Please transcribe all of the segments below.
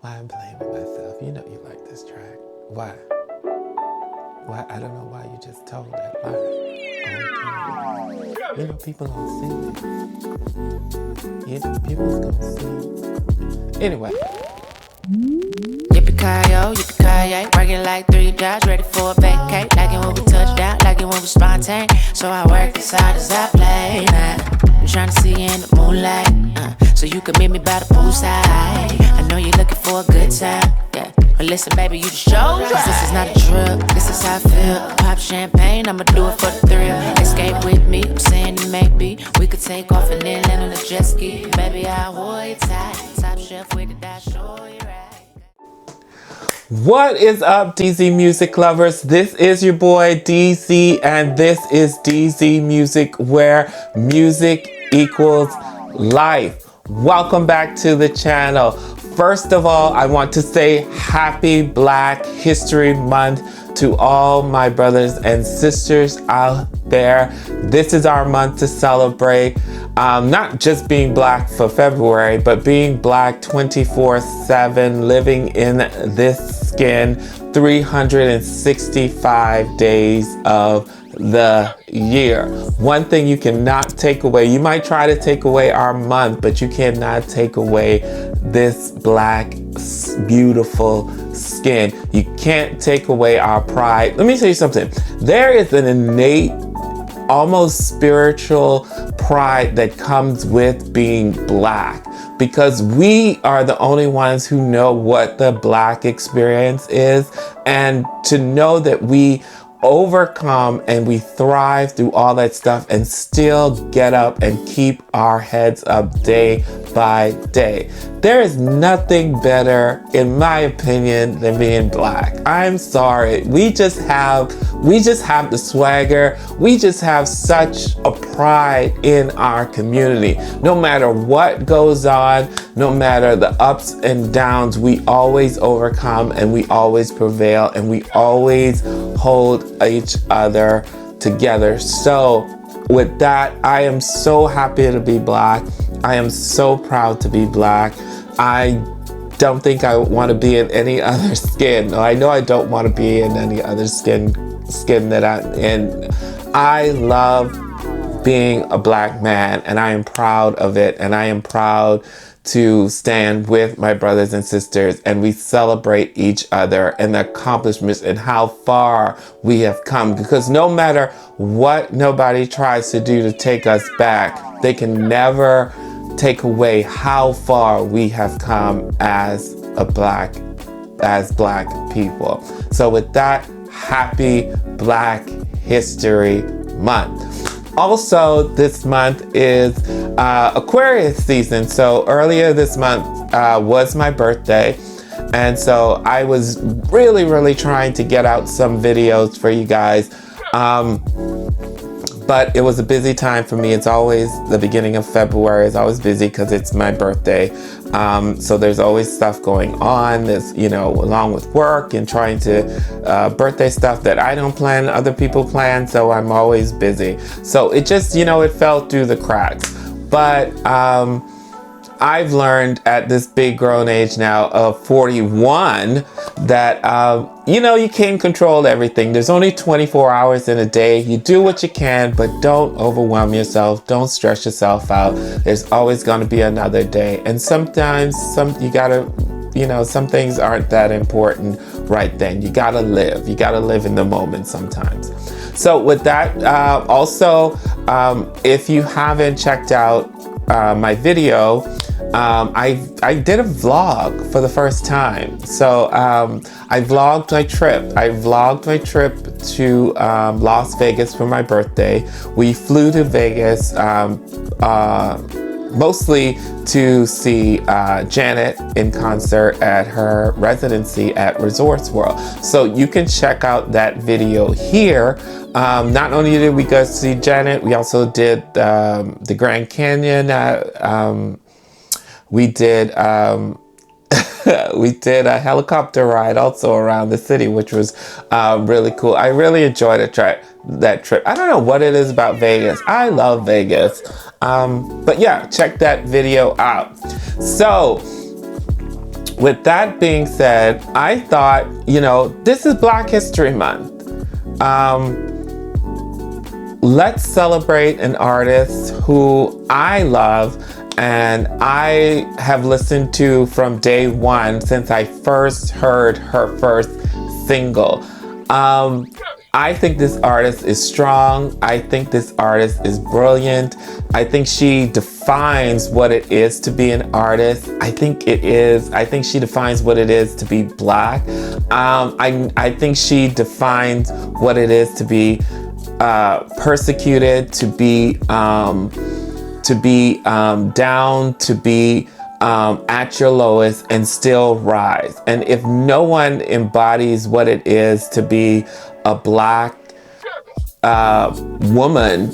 Why I'm playing with myself. You know you like this track. Why? Why? I don't know why you just told that lie. Okay. You know people don't see it. You know people's gonna see. Anyway. Yippee-ki-yo, working like 3 jobs, ready for a vacate. Like it when we touch down, like it when we spontaneous. So I work as hard as I play. I'm trying to see you in the moonlight, so you can meet me by the poolside. I know you're looking for a good time, yeah. But listen, baby, you the show. This is not a drill, this is how I feel. Pop champagne, I'ma do it for the thrill. Escape with me, I'm saying it maybe we could take off and then land on a jet ski. Baby, I'll hold you tight. Top shelf with the dash, show you right. What is up, DZ music lovers? This is your boy DZ, and this is DZ Music, where music equals life. Welcome back to the channel. First of all, I want to say happy Black History Month to all my brothers and sisters out there. This is our month to celebrate not just being Black for February, but being Black 24/7, living in this skin 365 days of the year. One thing you cannot take away, you might try to take away our month, but you cannot take away this Black beautiful skin. You can't take away our pride. Let me tell you something. There is an innate, almost spiritual pride that comes with being Black, because we are the only ones who know what the Black experience is, and to know that we overcome and we thrive through all that stuff and still get up and keep our heads up day by day. There is nothing better, in my opinion, than being Black. I'm sorry. We just have the swagger. We just have such a pride in our community. No matter what goes on, no matter the ups and downs, we always overcome and we always prevail and we always hold each other together. So with that, I am so happy to be Black. I am so proud to be Black. I don't think I want to be in any other skin. I know I don't want to be in any other skin that I'm in. I love being a Black man, and I am proud of it, and I am proud to stand with my brothers and sisters, and we celebrate each other and the accomplishments and how far we have come, because no matter what nobody tries to do to take us back, they can never take away how far we have come as Black people. So with that, happy Black History Month. Also, this month is Aquarius season. So earlier this month was my birthday. And so I was really trying to get out some videos for you guys. But it was a busy time for me. It's always the beginning of February. It's always busy because it's my birthday. So there's always stuff going on. There's, along with work and trying to birthday stuff that I don't plan, other people plan. So I'm always busy. So it just, it fell through the cracks. But I've learned at this big grown age now of 41 that, you can't control everything. There's only 24 hours in a day. You do what you can, but don't overwhelm yourself. Don't stress yourself out. There's always going to be another day. And sometimes some things aren't that important right then. You got to live. You got to live in the moment sometimes. So with that, also, if you haven't checked out my video, I did a vlog for the first time. So I vlogged my trip. I vlogged my trip to Las Vegas for my birthday. We flew to Vegas mostly to see Janet in concert at her residency at Resorts World. So you can check out that video here. Not only did we go see Janet, we also did the Grand Canyon. We did we did a helicopter ride also around the city, which was really cool. I really enjoyed that trip. I don't know what it is about Vegas. I love Vegas. But yeah, check that video out. So with that being said, I thought, this is Black History Month. Let's celebrate an artist who I love and I have listened to from day one since I first heard her first single. I think this artist is strong. I think this artist is brilliant. I think she defines what it is to be an artist. I think she defines what it is to be Black. I think she defines what it is to be persecuted, to be down, to be at your lowest and still rise. And if no one embodies what it is to be a Black woman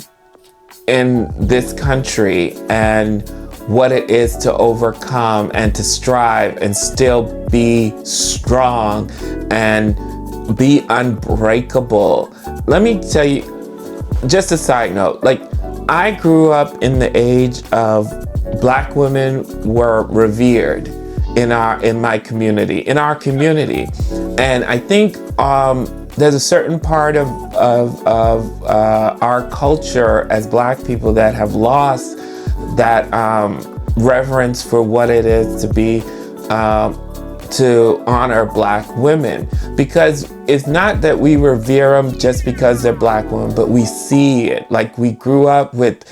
in this country and what it is to overcome and to strive and still be strong and be unbreakable. Let me tell you, just a side note, I grew up in the age of Black women were revered in my community, and I think there's a certain part of our culture as Black people that have lost that reverence for what it is to be to honor Black women, because it's not that we revere them just because they're Black women, but we see it. We grew up with,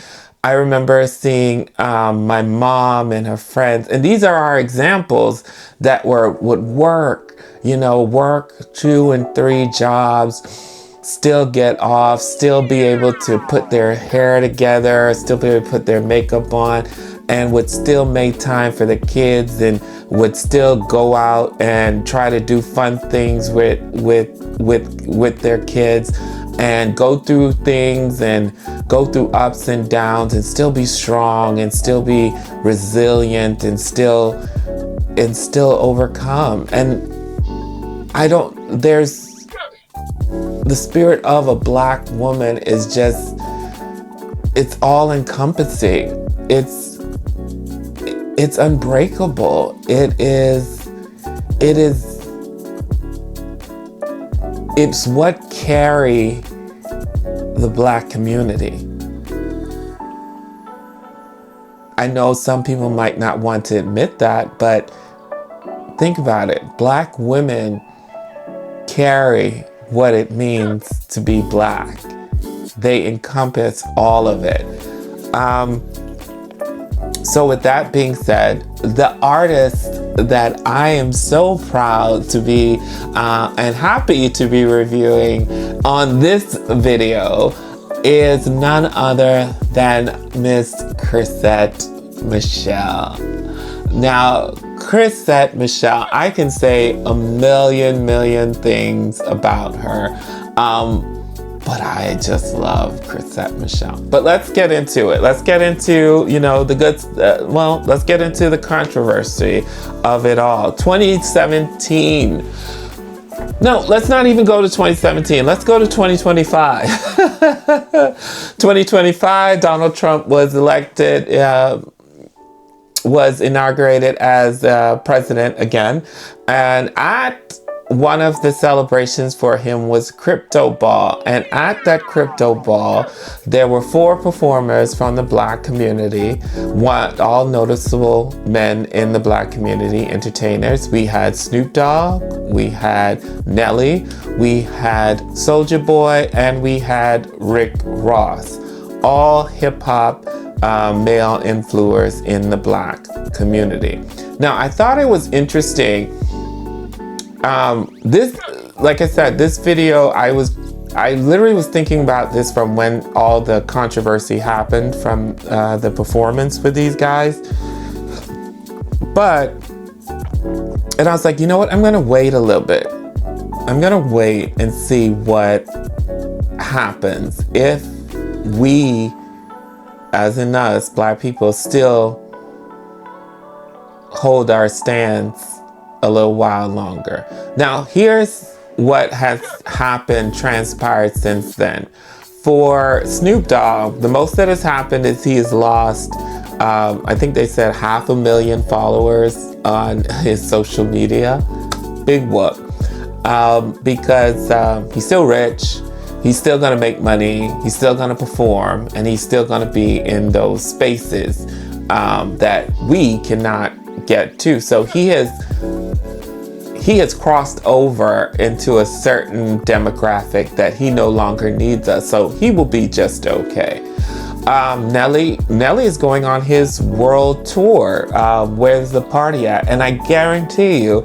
I remember seeing my mom and her friends, and these are our examples that would work 2 and 3 jobs, still get off, still be able to put their hair together, still be able to put their makeup on, and would still make time for the kids and would still go out and try to do fun things with their kids and go through things and go through ups and downs and still be strong and still be resilient and still overcome. And there's the spirit of a Black woman is just, it's all encompassing. It's unbreakable. It's what carry the Black community. I know some people might not want to admit that, but think about it. Black women carry what it means to be Black. They encompass all of it. So with that being said, the artist that I am so proud to be and happy to be reviewing on this video is none other than Miss CHRISETTE Michele. Now, CHRISETTE Michele, I can say a million things about her. But I just love CHRISETTE Michele. But let's get into it. Let's get into, the good, let's get into the controversy of it all. 2017. No, let's not even go to 2017. Let's go to 2025. 2025, Donald Trump was elected, was inaugurated as president again. And at one of the celebrations for him was Crypto Ball. And at that Crypto Ball, there were 4 performers from the Black community, all noticeable men in the Black community, entertainers. We had Snoop Dogg, we had Nelly, we had Soulja Boy, and we had Rick Ross. All hip-hop male influencers in the Black community. Now, I thought it was interesting. This, like I said, this video, I literally was thinking about this from when all the controversy happened from the performance with these guys. And I was like, you know what? I'm going to wait a little bit. I'm going to wait and see what happens if we, as in us, Black people, still hold our stance a little while longer. Now, here's what has transpired since then. For Snoop Dogg, the most that has happened is he has lost I think they said 500,000 followers on his social media. Big whoop. Because he's still rich. He's still going to make money. He's still going to perform. And he's still going to be in those spaces that we cannot get to. So he has crossed over into a certain demographic that he no longer needs us. So he will be just okay. Nelly is going on his world tour. Where's the party at? And I guarantee you,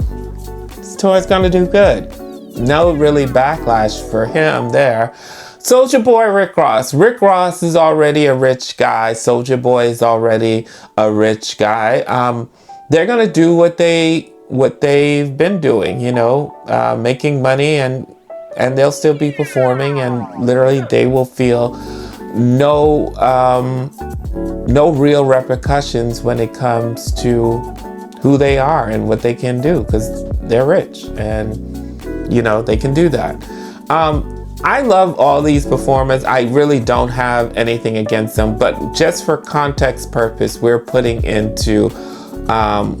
this tour is going to do good. No really backlash for him there. Soulja Boy Rick Ross. Rick Ross is already a rich guy. Soulja Boy is already a rich guy. They're going to do what they've been doing, making money, and they'll still be performing, and literally they will feel no real repercussions when it comes to who they are and what they can do, because they're rich and they can do that. I love all these performers. I really don't have anything against them, but just for context purpose, we're putting into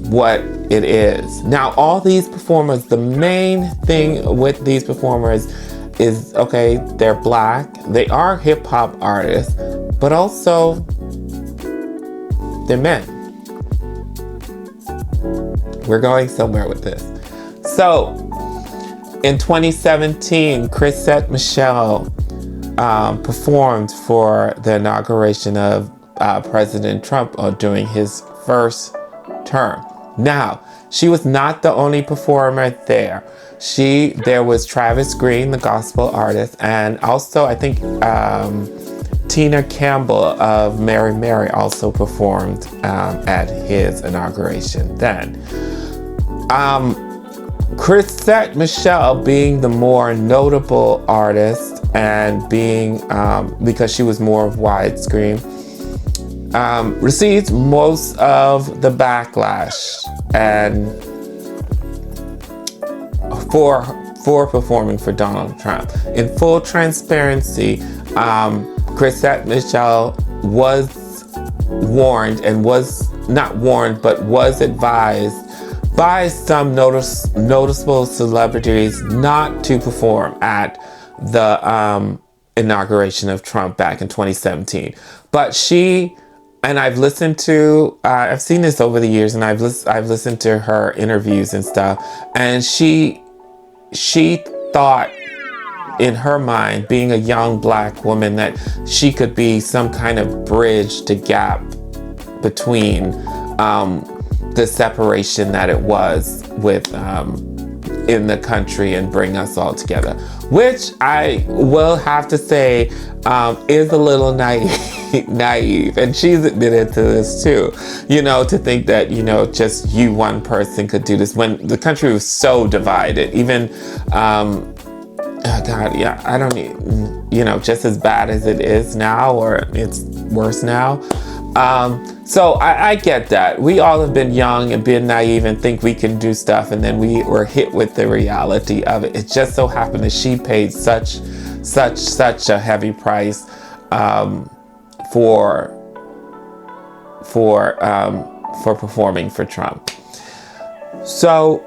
what it is. Now, all these performers, the main thing with these performers is, okay, they're black, they are hip hop artists, but also they're men. We're going somewhere with this. So, in 2017, CHRISETTE Michele performed for the inauguration of President Trump during his first term. Now, she was not the only performer there. There was Travis Green, the gospel artist, and also I think Tina Campbell of Mary Mary also performed at his inauguration then. CHRISETTE Michele, being the more notable artist and being because she was more of widescreen, received most of the backlash and for performing for Donald Trump. In full transparency, CHRISETTE Michele was warned, and was not warned, but was advised by some noticeable celebrities not to perform at the inauguration of Trump back in 2017. But and I've listened to, I've seen this over the years, and I've listened to her interviews and stuff, and she thought in her mind, being a young black woman, that she could be some kind of bridge to gap between the separation that it was with in the country and bring us all together, which I will have to say is a little naive, and she's admitted to this too, to think that just one person could do this when the country was so divided. Even I don't need, just as bad as it is now, or it's worse now. So I get that. We all have been young and been naive and think we can do stuff, and then we were hit with the reality of it. It just so happened that she paid such a heavy price for performing for Trump. So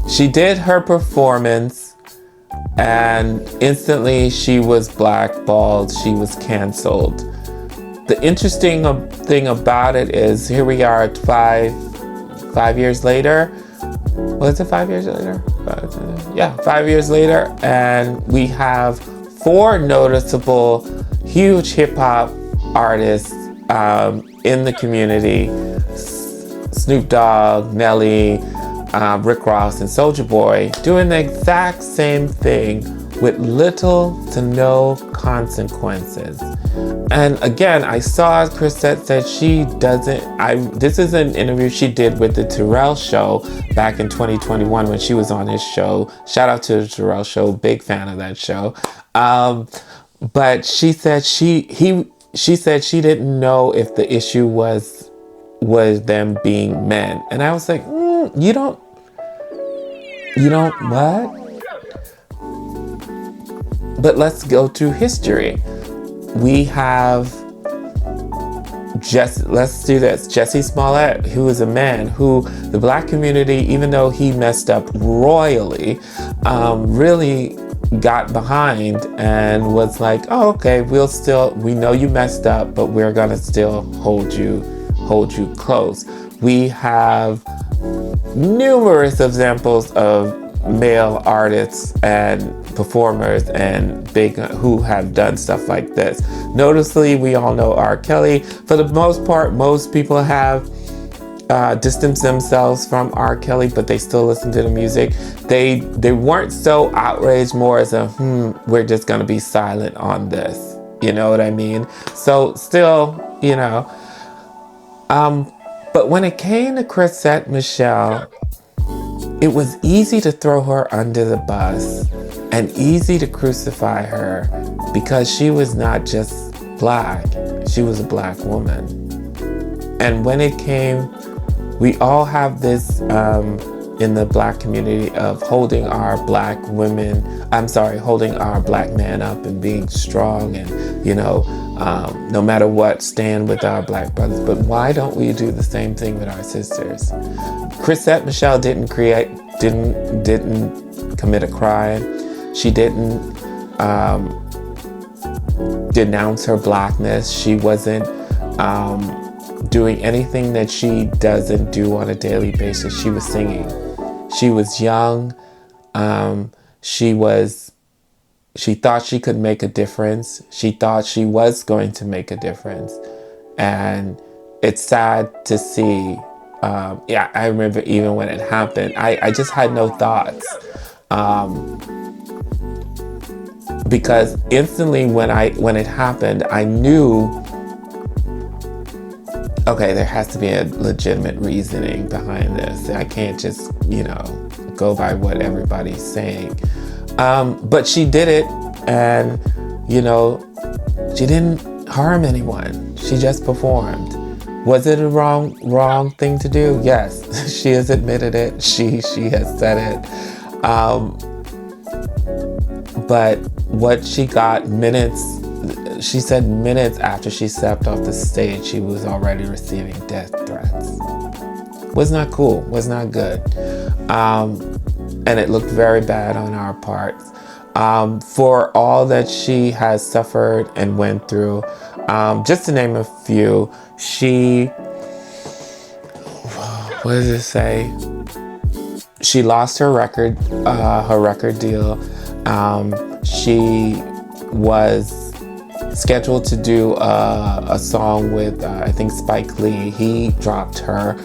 she did her performance, and instantly she was blackballed. She was canceled. The interesting thing about it is, here we are 5 years later. Was it 5 years later? 5 years later, and we have 4 noticeable, huge hip hop artists in the community: Snoop Dogg, Nelly, Rick Ross, and Soulja Boy, doing the exact same thing with little to no consequences. And again, I saw CHRISETTE said she doesn't, this is an interview she did with the Terrell Show back in 2021 when she was on his show. Shout out to the Terrell Show, big fan of that show. But she said she said she didn't know if the issue was them being men. And I was like, you don't what? But let's go to history. We have let's do this. Jussie Smollett, who is a man who the black community, even though he messed up royally, really got behind and was like, oh, okay, we know you messed up, but we're gonna still hold you close. We have numerous examples of male artists and performers and who have done stuff like this. Noticeably, we all know R. Kelly. For the most part, most people have distanced themselves from R. Kelly, but they still listen to the music. They weren't so outraged, more as a we're just gonna be silent on this. You know what I mean? So still, you know. But when it came to CHRISETTE Michele, it was easy to throw her under the bus and easy to crucify her because she was not just black, she was a black woman. And when it came, we all have this in the black community of holding our black man up and being strong and, you know, no matter what, stand with our black brothers. But why don't we do the same thing with our sisters? CHRISETTE Michele didn't commit a crime. She didn't denounce her blackness. She wasn't doing anything that she doesn't do on a daily basis. She was singing. She was young. She thought she could make a difference. She thought she was going to make a difference. And it's sad to see. I remember even when it happened, I just had no thoughts. Because instantly when it happened, I knew, okay, there has to be a legitimate reasoning behind this. I can't just, you know, go by what everybody's saying. But she did it, and, you know, she didn't harm anyone. She just performed. Was it a wrong thing to do? Yes, she has admitted it. She has said it. But what she got she said minutes after she stepped off the stage, she was already receiving death threats. Was not cool, was not good. And it looked very bad on our parts. For all that she has suffered and went through, just to name a few, what does it say? She lost her record deal. She was scheduled to do a song with, I think, Spike Lee. He dropped her.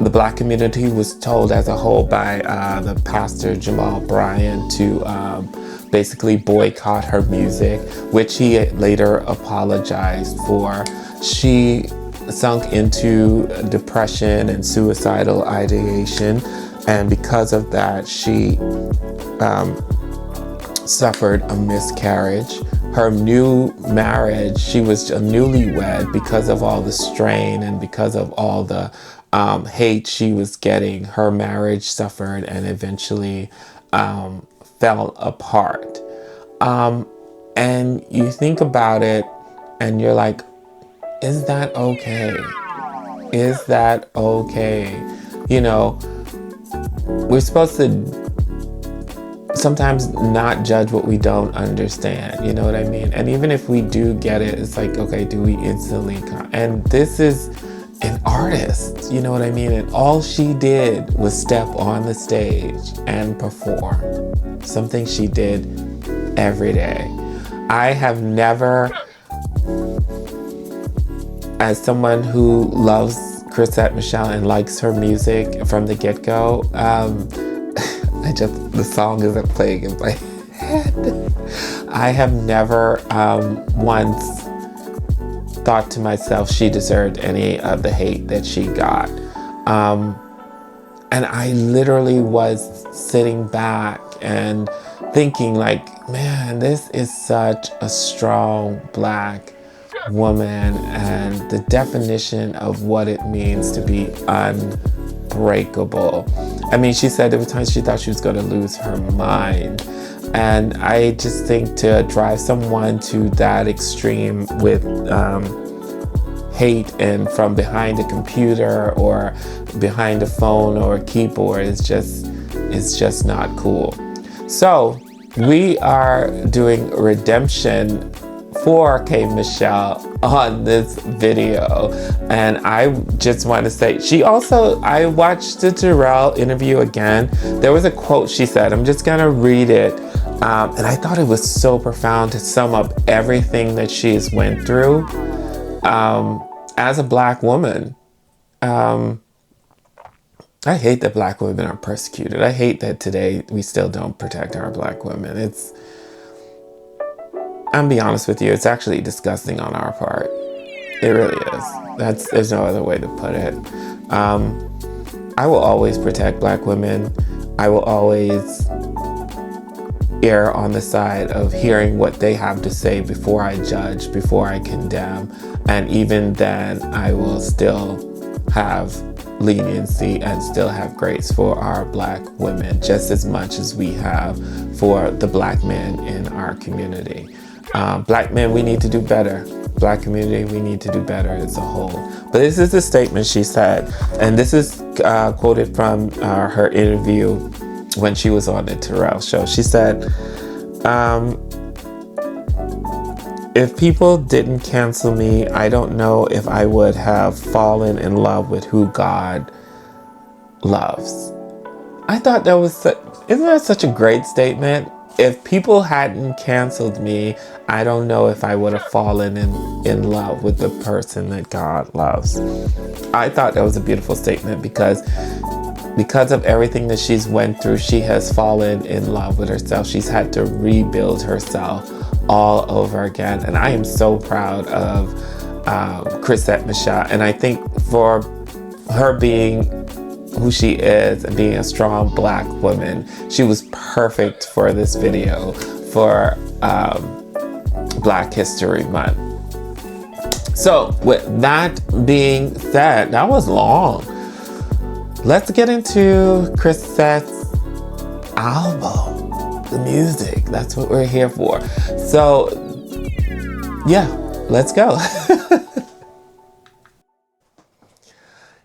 The black community was told as a whole by the pastor Jamal Bryant to basically boycott her music, which he later apologized for. She sunk into depression and suicidal ideation, and because of that, she suffered a miscarriage. Her new marriage, she was a newlywed, because of all the strain and because of all the hate she was getting. Her marriage suffered and eventually fell apart. And you think about it and you're like, is that okay? Is that okay? You know, we're supposed to sometimes not judge what we don't understand, you know what I mean? And even if we do get it, it's like, okay, do we instantly and this is an artist, you know what I mean? And all she did was step on the stage and perform, something she did every day. I have never, as someone who loves CHRISETTE Michele and likes her music from the get-go, the song isn't playing in my head. I have never once thought to myself she deserved any of the hate that she got. And I literally was sitting back and thinking like, man, this is such a strong black woman and the definition of what it means to be unbreakable. I mean, she said there were times she thought she was going to lose her mind. And I just think to drive someone to that extreme with hate and from behind a computer or behind a phone or a keyboard is just not cool. So we are doing redemption for K. Michelle on this video, and I just want to say, I watched the Terrell interview again. There was a quote she said, I'm just gonna read it, and I thought it was so profound to sum up everything that she's went through as a Black woman. I hate that Black women are persecuted. I hate that today we still don't protect our Black women. I'm gonna be honest with you, it's actually disgusting on our part. It really is. There's no other way to put it. I will always protect Black women. I will always err on the side of hearing what they have to say before I judge, before I condemn. And even then, I will still have leniency and still have grace for our Black women, just as much as we have for the Black men in our community. Black men, we need to do better. Black community, we need to do better as a whole. But this is a statement she said, and this is quoted from her interview when she was on the Terrell show. She said, if people didn't cancel me, I don't know if I would have fallen in love with who God loves. I thought that was, isn't that such a great statement? If people hadn't canceled me, I don't know if I would have fallen in love with the person that God loves. I thought that was a beautiful statement because of everything that she's went through, she has fallen in love with herself. She's had to rebuild herself all over again. And I am so proud of CHRISETTE Michele. And I think for her being who she is and being a strong Black woman, she was perfect for this video for Black History Month. So with that being said, that was long. Let's get into CHRISETTE's album, the music. That's what we're here for. So yeah, let's go.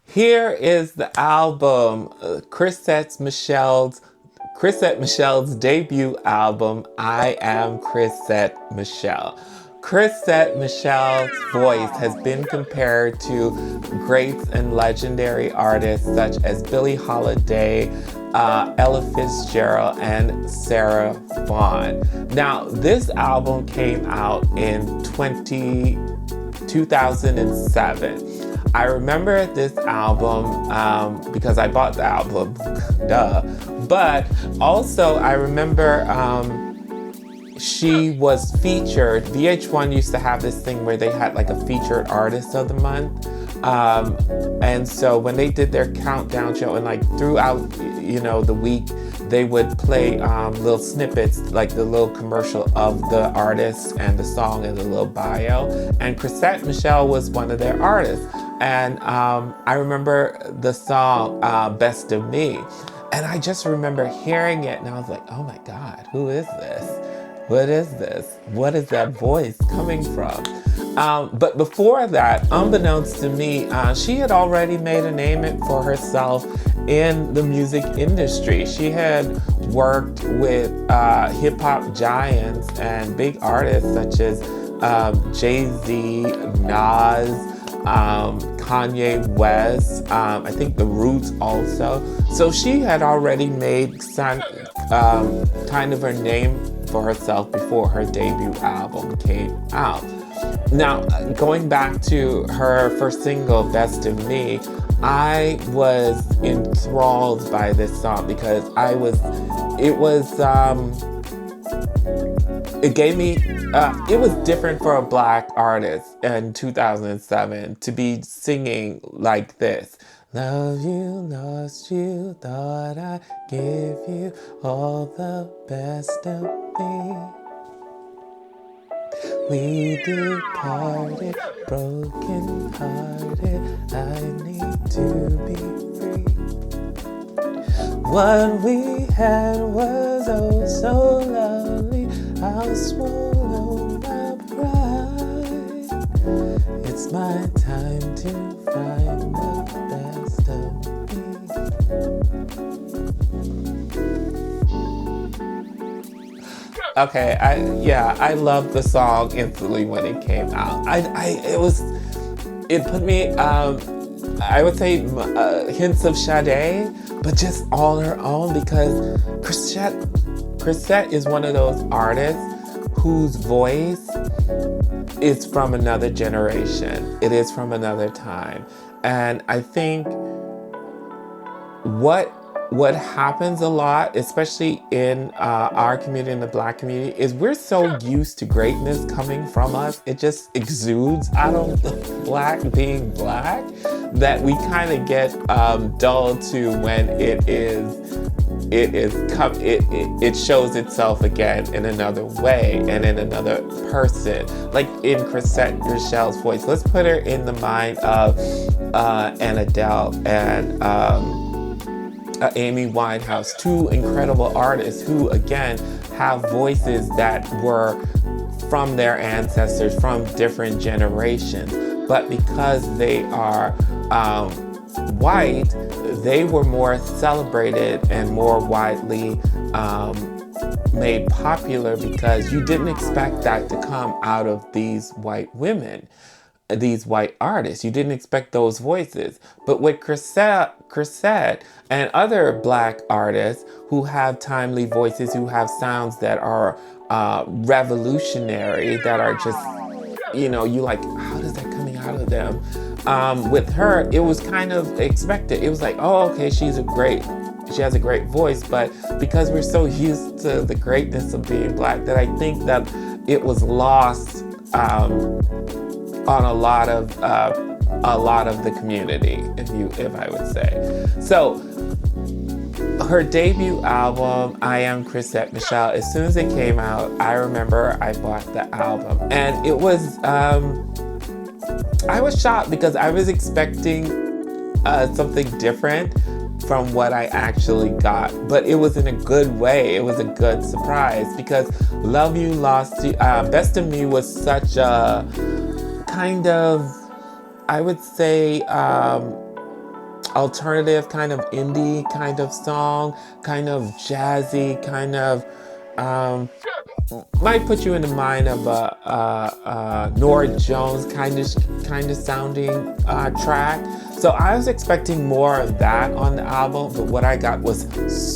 Here is the album, CHRISETTE Michele's debut album, I Am CHRISETTE Michele. CHRISETTE Michele's voice has been compared to great and legendary artists such as Billie Holiday, Ella Fitzgerald, and Sarah Vaughan. Now, this album came out in 2007. I remember this album because I bought the album, duh. But also I remember she was featured. VH1 used to have this thing where they had like a featured artist of the month. And so when they did their countdown show and like throughout, the week, they would play little snippets, like the little commercial of the artist and the song and the little bio. And CHRISETTE Michele was one of their artists. And I remember the song Best of Me. And I just remember hearing it and I was like, oh my God, who is this? What is this? What is that voice coming from? But before that, unbeknownst to me, she had already made a name for herself in the music industry. She had worked with hip-hop giants and big artists such as Jay-Z, Nas, Kanye West, I think The Roots also. So she had already made kind of her name for herself before her debut album came out. Now, going back to her first single, Best of Me, I was enthralled by this song because it was different for a Black artist in 2007 to be singing like this. Love you, lost you, thought I'd give you all the best of me. We departed, broken hearted, I need to be free. What we had was was oh so lovely. I'll swallow my pride. It's my time to find the best of me. Okay, I loved the song instantly when it came out. It put me, I would say hints of Sade, but just all her own, because CHRISETTE is one of those artists whose voice is from another generation. It is from another time. And I think what happens a lot, especially in our community, in the Black community, is we're so used to greatness coming from us. It just exudes out of Black being Black, that we kind of get dulled to when it shows itself again in another way and in another person. Like in CHRISETTE Michele's voice. Let's put her in the mind of an Adele and Amy Winehouse, two incredible artists who, again, have voices that were from their ancestors, from different generations. But because they are white, they were more celebrated and more widely made popular, because you didn't expect that to come out of these white women, these white artists. You didn't expect those voices. But with CHRISETTE and other Black artists who have timely voices, who have sounds that are revolutionary, that are just, you like, how is that coming out of them? With her, it was kind of expected. It was like, oh, okay, she has a great voice. But because we're so used to the greatness of being Black, that I think that it was lost on a lot of the community, if I would say. So her debut album, I Am CHRISETTE Michele, as soon as it came out, I remember I bought the album, and it was I was shocked, because I was expecting something different from what I actually got, but it was in a good way. It was a good surprise, because Love You, Lost You, Best of Me was such a kind of, I would say, alternative, kind of indie kind of song, kind of jazzy, kind of, might put you in the mind of a Norah Jones kind of sounding track. So I was expecting more of that on the album, but what I got was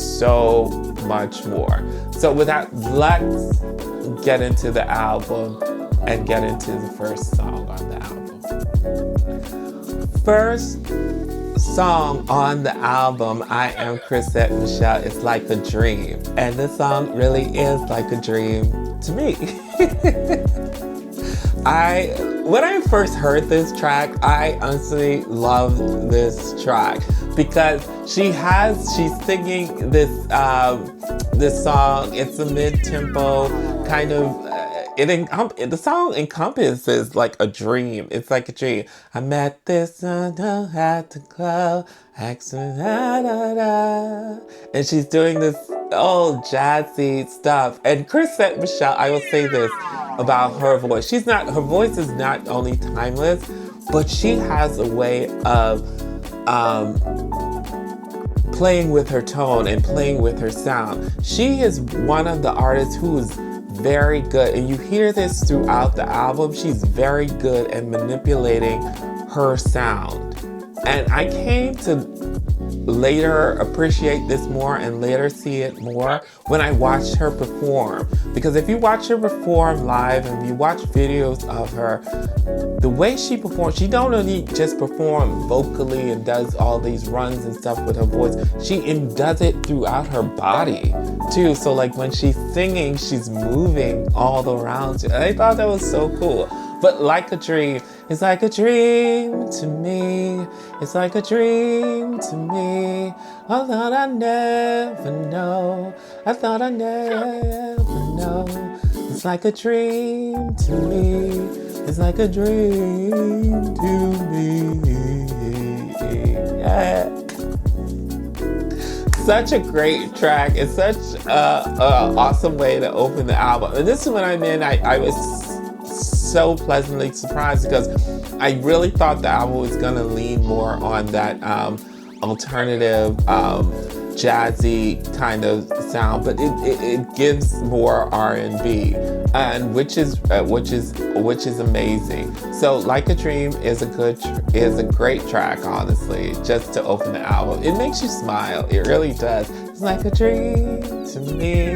so much more. So with that, let's get into the album and get into the first song on the album. First song on the album, I Am CHRISETTE Michele, is Like a Dream. And this song really is like a dream to me. When I first heard this track, I honestly love this track, because she's singing this song. It's a mid-tempo kind of, the song encompasses like a dream. It's like a dream. I met this at the club, accent, and she's doing this old jazzy stuff. And CHRISETTE Michele, I will say this about her voice. Her voice is not only timeless, but she has a way of playing with her tone and playing with her sound. She is one of the artists who is very good, and you hear this throughout the album. She's very good at manipulating her sound. And I came to later appreciate this more and later see it more when I watched her perform. Because if you watch her perform live and you watch videos of her, the way she performs, she don't only just perform vocally and does all these runs and stuff with her voice, she does it throughout her body too. So like when she's singing, she's moving all around you. I thought that was so cool. But Like a Dream, it's like a dream to me. It's like a dream to me. I thought I'd never know. I thought I'd never know. It's like a dream to me. It's like a dream to me. Yeah. such a great track. It's such a awesome way to open the album. And this is when I was so pleasantly surprised because I really thought the album was gonna lean more on that alternative, jazzy kind of sound, but it gives more R&B, and which is amazing. So Like a Dream is a great track, honestly, just to open the album. It makes you smile. It really does. It's like a dream to me.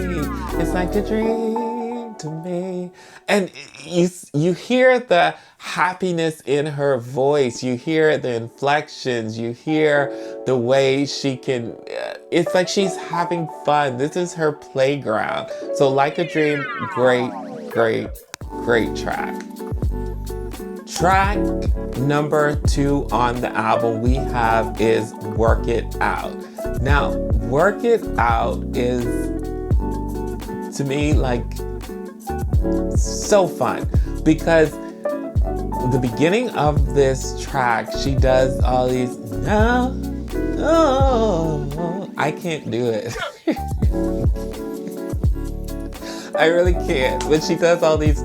It's like a dream to me. And you hear the happiness in her voice. You hear the inflections. You hear the way she can, it's like she's having fun. This is her playground. So Like a Dream, great track. Track number 2 on the album we have is Work It Out. Now, Work It Out is, to me, like, so fun because the beginning of this track, she does all these, no, I can't do it. I really can't. But she does all these,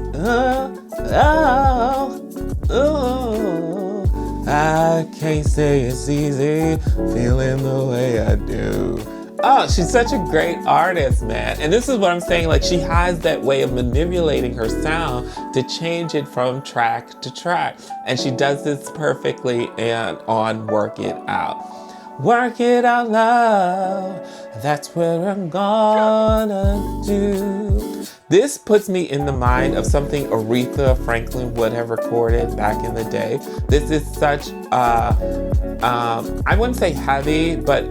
I can't say it's easy feeling the way I do. Oh, she's such a great artist, man. And this is what I'm saying, like, she has that way of manipulating her sound to change it from track to track. And she does this perfectly and on Work It Out. Work it out loud, that's what I'm gonna do. This puts me in the mind of something Aretha Franklin would have recorded back in the day. This is such, I wouldn't say heavy, but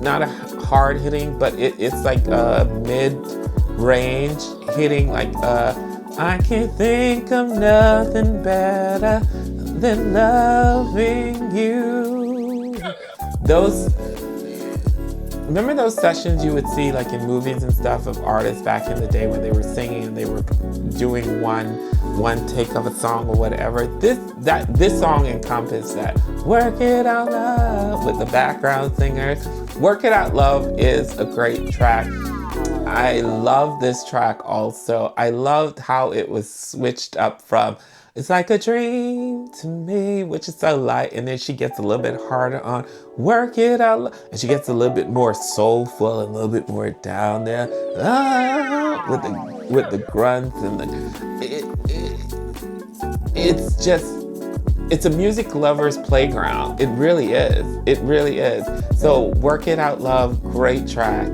not a hard hitting, but it's like a mid-range hitting, like, I can't think of nothing better than loving you. Remember those sessions you would see like in movies and stuff of artists back in the day when they were singing and they were doing one take of a song or whatever? This song encompassed that. Work It Out Love with the background singers. Work It Out Love is a great track. I love this track also. I loved how it was switched up from it's like a dream to me, which is so light, and then she gets a little bit harder on Work It Out, and she gets a little bit more soulful and a little bit more down there, with the grunts and it's a music lover's playground. It really is. It really is. So Work It Out Love, great track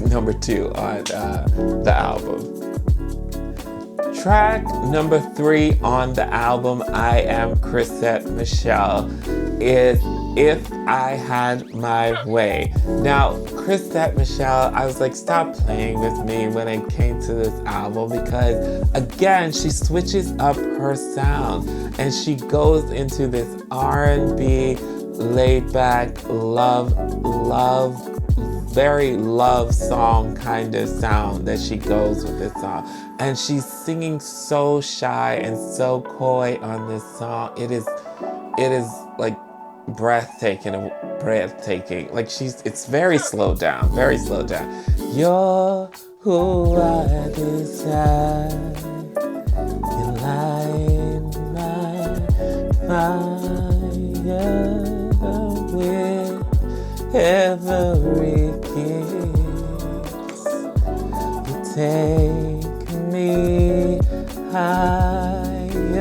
number 2 on the album. Track number 3 on the album I Am CHRISETTE Michele is If I Had My Way. Now, CHRISETTE Michele, I was like, stop playing with me when it came to this album because, again, she switches up her sound and she goes into this R&B, laid-back, very love song kind of sound that she goes with this song. And she's singing so shy and so coy on this song. It is like breathtaking. Like it's very slowed down, You're who I desire. You light my fire with every kiss. You take me higher,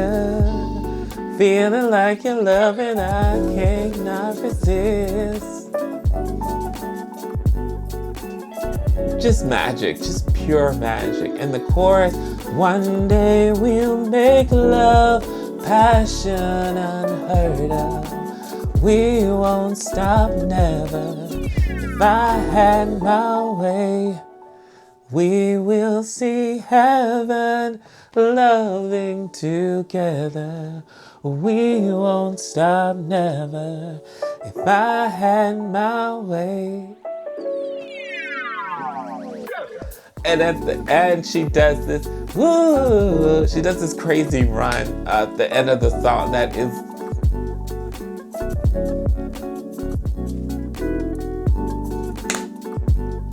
feeling like your love and I cannot resist. Just magic, just pure magic. And the chorus, one day we'll make love, passion unheard of. We won't stop never. If I had my way, we will see heaven loving together. We won't stop never. If I had my way. And at the end, she does this, woo, she does this crazy run at the end of the song that is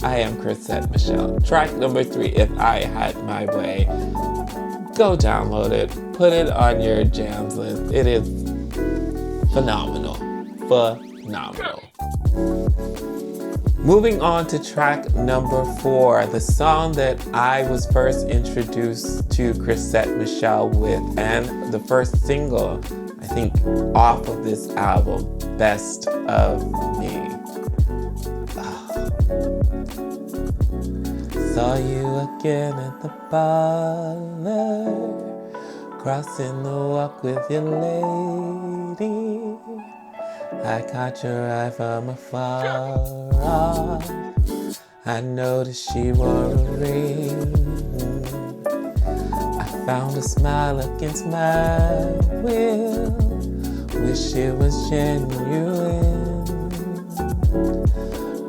I am CHRISETTE Michele. Track number 3, If I Had My Way. Go download it. Put it on your jams list. It is phenomenal. Phenomenal. Moving on to track number 4, the song that I was first introduced to CHRISETTE Michele with, and the first single, I think, off of this album, Best of Me. Saw you again at the parlor, crossing the walk with your lady. I caught your eye from afar off. I noticed she wore a ring. I found a smile against my will. Wish it was genuine.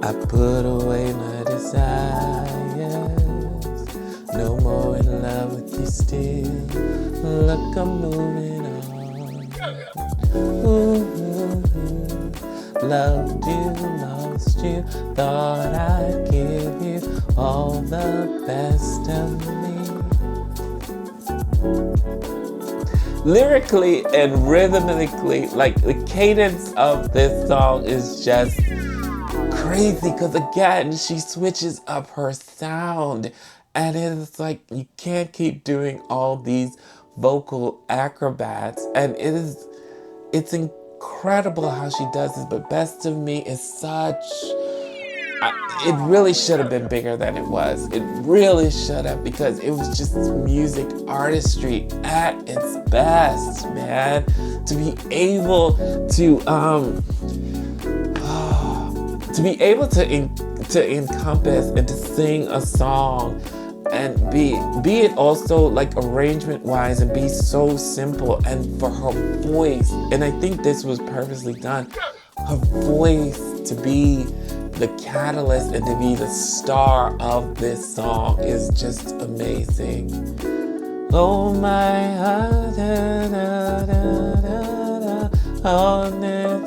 I put away my desires. No more in love with you still. Look, I'm moving on. Ooh. Loved you, lost you, thought I'd give you all the best of me. Lyrically and rhythmically, like the cadence of this song is just crazy because again, she switches up her sound and it's like you can't keep doing all these vocal acrobats, and it's incredible how she does this, but Best of Me is such... it really should have been bigger than it was. It really should have, because it was just music artistry at its best, man. To be able to encompass and to sing a song and be it also like arrangement wise and be so simple, and for her voice, and I think this was purposely done, her voice to be the catalyst and to be the star of this song is just amazing. Oh my heart,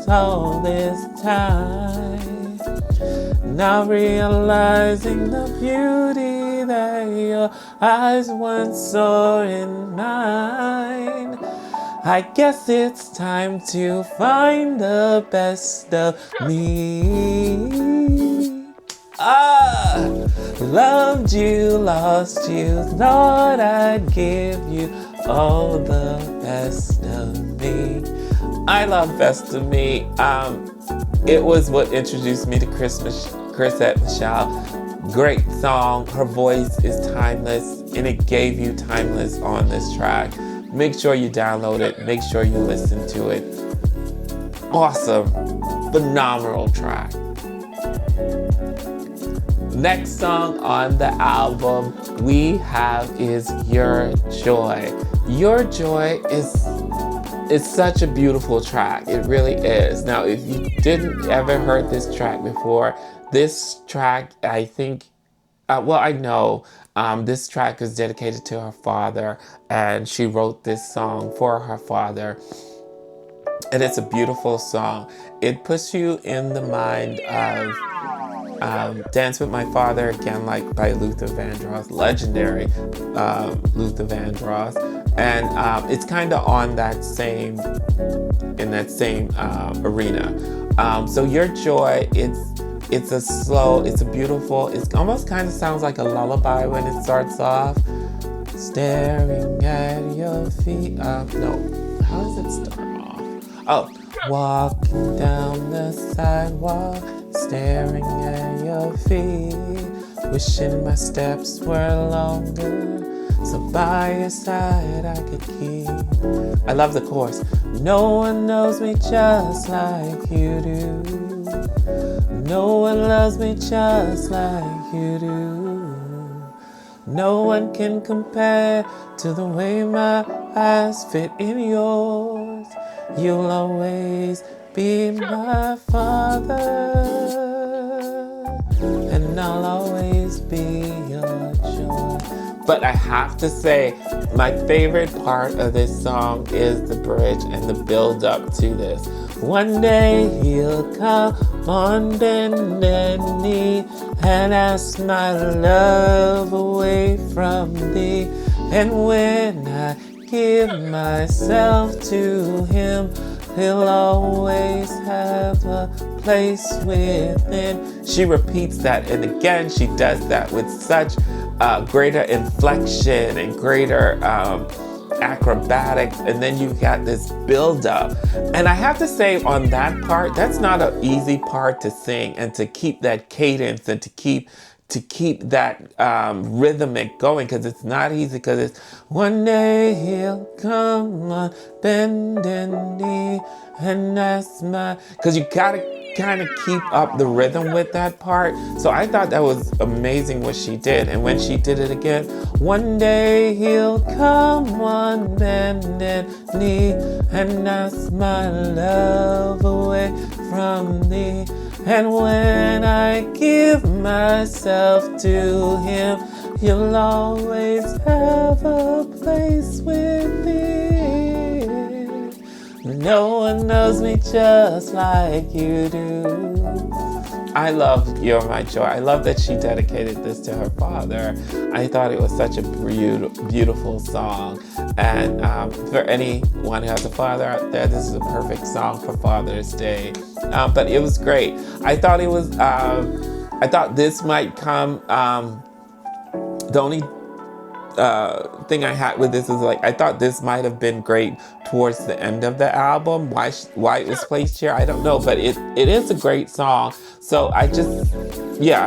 all this time, now realizing the beauty that your eyes once saw in mine. I guess it's time to find the best of me. Loved you, lost you, thought I'd give you all the best of me. I love Best of Me. It was what introduced me to CHRISETTE Michele. Great song. Her voice is timeless, and it gave you timeless on this track. Make sure you download it. Make sure you listen to it. Awesome. Phenomenal track. Next song on the album we have is Your Joy. Your Joy is such a beautiful track. It really is. Now, if you didn't ever heard this track before, this track, I think, I know this track is dedicated to her father, and she wrote this song for her father. And it's a beautiful song. It puts you in the mind of Dance With My Father, again, like by Luther Vandross, legendary Luther Vandross. And it's kind of on that same, arena. So Your Joy, it's a slow, it's a beautiful, it almost kind of sounds like a lullaby when it starts off. Staring at your feet. No, how does it start off? Oh, walking down the sidewalk, staring at your feet, wishing my steps were longer, so by your side I could keep. I love the chorus. No one knows me just like you do. No one loves me just like you do. No one can compare to the way my eyes fit in yours. You'll always be my father, and I'll always be your joy. But I have to say, my favorite part of this song is the bridge and the build up to this. One day he'll come on bended knee and ask my love away from thee. And when I give myself to him, he'll always have a place within. She repeats that, and again, she does that with such greater inflection and greater acrobatics, and then you got this build up. And I have to say, on that part, that's not an easy part to sing, and to keep that cadence and to keep that rhythmic going, because it's not easy, because it's one day he'll come on bending knee and that's my, because you gotta kind of keep up the rhythm with that part. So I thought that was amazing what she did. And when she did it again, one day he'll come on bended knee and ask my love away from thee. And when I give myself to him, he'll always have a place with me. No one knows me just like you do. I love You're My Joy. I love that she dedicated this to her father. I thought it was such a beautiful song. And for anyone who has a father out there, this is a perfect song for Father's Day. But it was great. I thought this might come, the only thing I had with this is, like, I thought this might have been great towards the end of the album. Why it was placed here, I don't know, but it is a great song. So I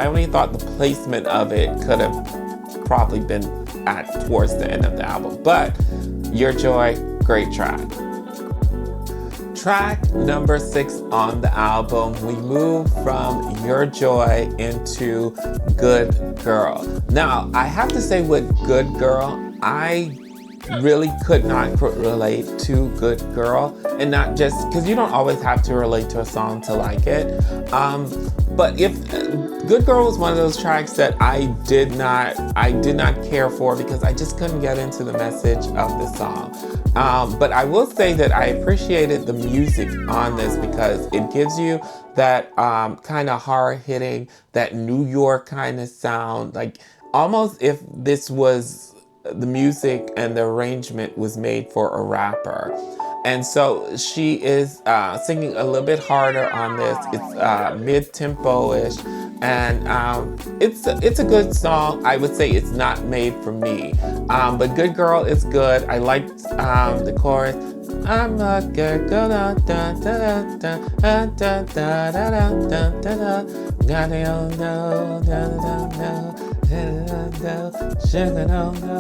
only thought the placement of it could have probably been towards the end of the album. But Your Joy, great track. Track number 6 on the album, we move from Your Joy into Good Girl. Now, I have to say with Good Girl, I really could not relate to Good Girl, and not just because you don't always have to relate to a song to like it. But if Good Girl was one of those tracks that I did not care for, because I just couldn't get into the message of the song. But I will say that I appreciated the music on this, because it gives you that kind of hard-hitting, that New York kind of sound, like almost if this was the music and the arrangement was made for a rapper. And so she is singing a little bit harder on this. It's mid-tempo-ish, and it's a good song. I would say it's not made for me, but Good Girl is good. I liked the chorus. I'm a good girl, da da da da da da da da da da. Gotta know, da da da da da da. Sugar don't know.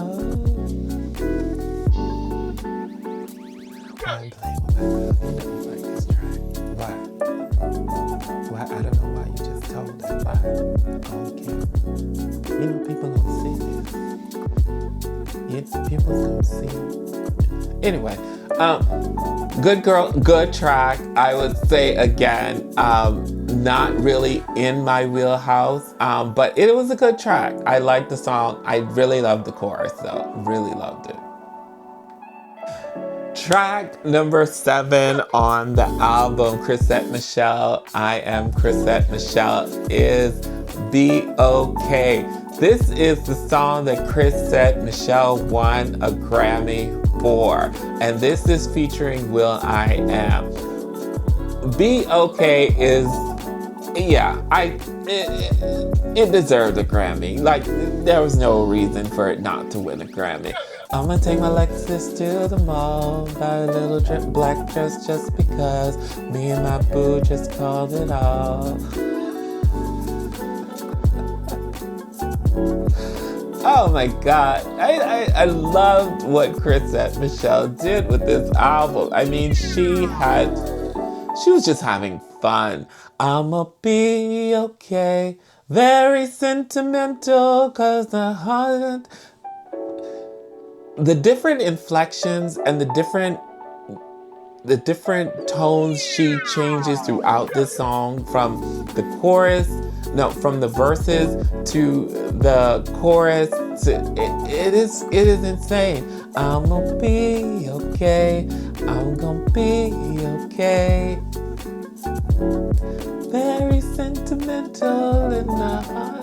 I'm playing with my girl. You know you like this track. Why? Why? I don't know why you just told that lie on camera. You know people gonna see this. People's gonna see. Anyway, Good Girl, good track. I would say again, not really in my wheelhouse, but it was a good track. I liked the song. I really loved the chorus though. Really loved it. Track number 7 on the album, CHRISETTE Michele, I Am CHRISETTE Michele, is Be Okay. This is the song that CHRISETTE Michele won a Grammy for, and this is featuring Will I Am. Be Okay is, it deserved a Grammy. Like, there was no reason for it not to win a Grammy. I'm gonna take my Lexus to the mall, buy a little black dress just because me and my boo just called it off. Oh my God, I loved what CHRISETTE Michele did with this album. I mean, she was just having fun. I'ma be okay, very sentimental, cause the different inflections and the different the different tones she changes throughout this song, from the chorus, no, from the verses to the chorus. It is insane. I'm gonna be okay. I'm gonna be okay. Very sentimental in the heart.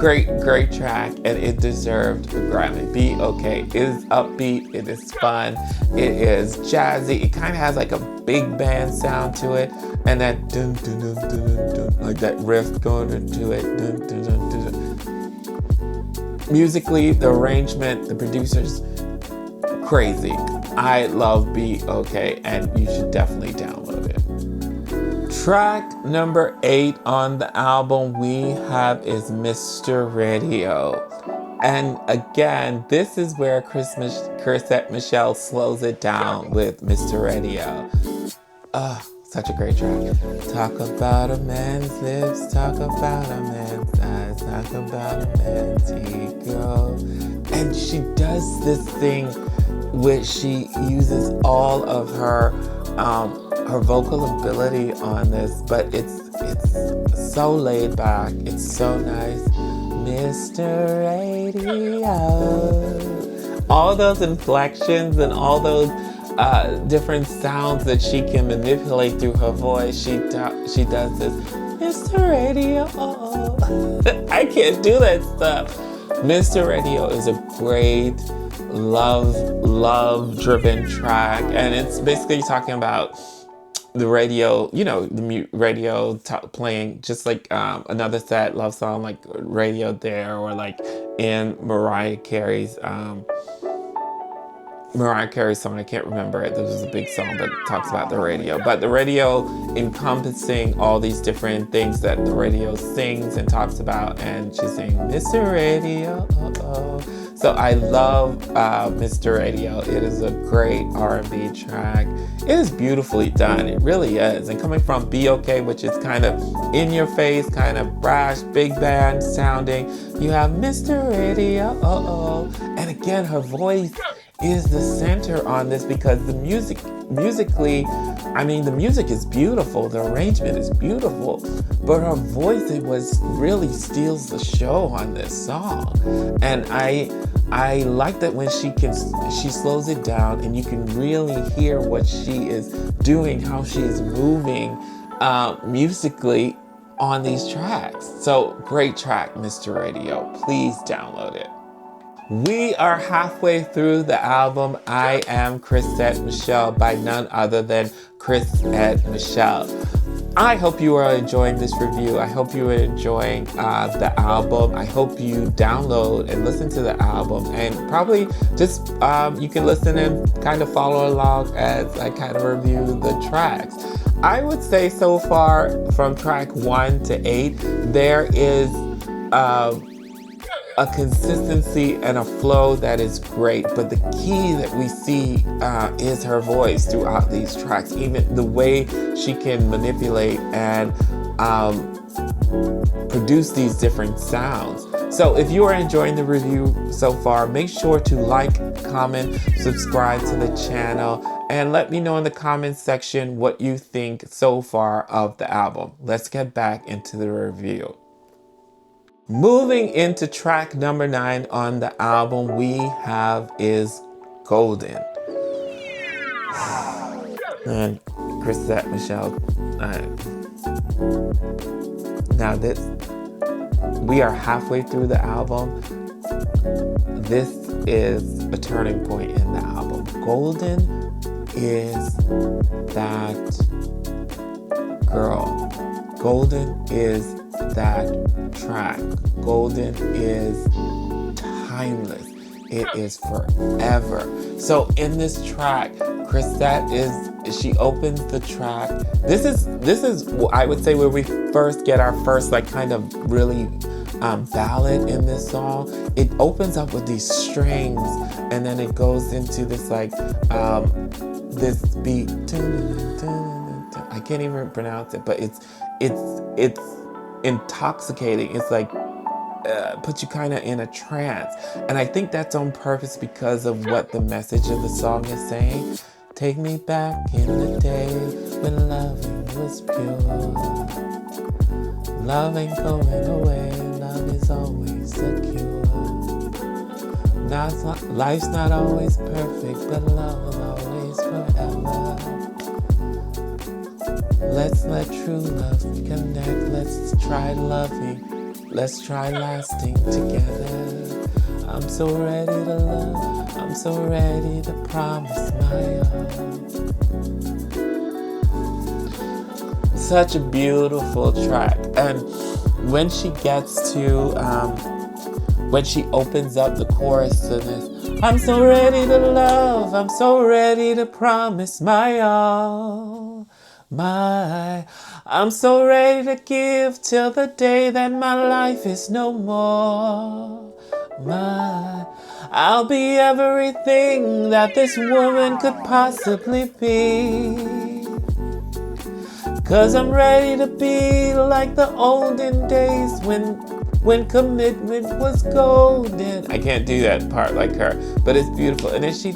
Great track, and it deserved a Grammy. Be Okay. It is upbeat, it is fun, it is jazzy, it kind of has like a big band sound to it, and that dun dun dun dun dun, like that riff going into it. Dun, dun, dun, dun, dun. Musically, the arrangement, the producers, crazy. I love Be Okay, and you should definitely download it. Track number 8 on the album we have is Mr. Radio. And again, this is where CHRISETTE Michele slows it down with Mr. Radio. Such a great track. Talk about a man's lips, talk about a man's eyes, talk about a man's ego. And she does this thing which she uses all of her vocal ability on this, but it's so laid back, it's so nice. Mr. Radio. All those inflections and all those different sounds that she can manipulate through her voice, she does this. Mr. Radio. I can't do that stuff. Mr. Radio is a great love driven track, and it's basically talking about the radio, the radio playing just like another sad love song like Radio There, or like in Mariah Carey's song, I can't remember it. This was a big song, but it talks about the radio. But the radio encompassing all these different things that the radio sings and talks about, and she's saying, Mr. Radio. So I love Mr. Radio. It is a great R&B track. It is beautifully done. It really is. And coming from Be Okay, which is kind of in your face, kind of brash, big band sounding, you have Mr. Radio. And again, her voice is the center on this, because the musically, the music is beautiful, the arrangement is beautiful, but her voice, really steals the show on this song. And I like that when she slows it down and you can really hear what she is doing, how she is moving musically on these tracks. So great track, Mr. Radio. Please download it. We are halfway through the album I Am CHRISETTE Michele by none other than CHRISETTE Michele. I hope you are enjoying this review. I hope you are enjoying the album. I hope you download and listen to the album, and probably just you can listen and kind of follow along as I kind of review the tracks. I would say so far from track 1 to 8, there is a consistency and a flow that is great, but the key that we see is her voice throughout these tracks, even the way she can manipulate and produce these different sounds. So if you are enjoying the review so far, make sure to like, comment, subscribe to the channel, and let me know in the comments section what you think so far of the album. Let's get back into the review. Moving into track number 9 on the album we have is Golden. And CHRISETTE Michele. Now we are halfway through the album. This is a turning point in the album. Golden is that girl. Golden is that track. Golden is timeless. It is forever. So in this track, she opens the track. This is I would say where we first get our first kind of really ballad in this song. It opens up with these strings, and then it goes into this this beat. I can't even pronounce it, but it's intoxicating. It's puts you kind of in a trance, and I think that's on purpose because of what the message of the song is saying. Take me back in the day when loving was pure. Love ain't going away, love is always secure. Life's not always perfect, but love is always forever. Let's let true love connect, let's try loving, let's try lasting together. I'm so ready to love, I'm so ready to promise my all. Such a beautiful track. And when she gets to, when she opens up the chorus to this, I'm so ready to love, I'm so ready to promise my all. I'm so ready to give till the day that my life is no more. I'll be everything that this woman could possibly be. 'Cause I'm ready to be like the olden days when commitment was golden. I can't do that part like her, but it's beautiful. And then she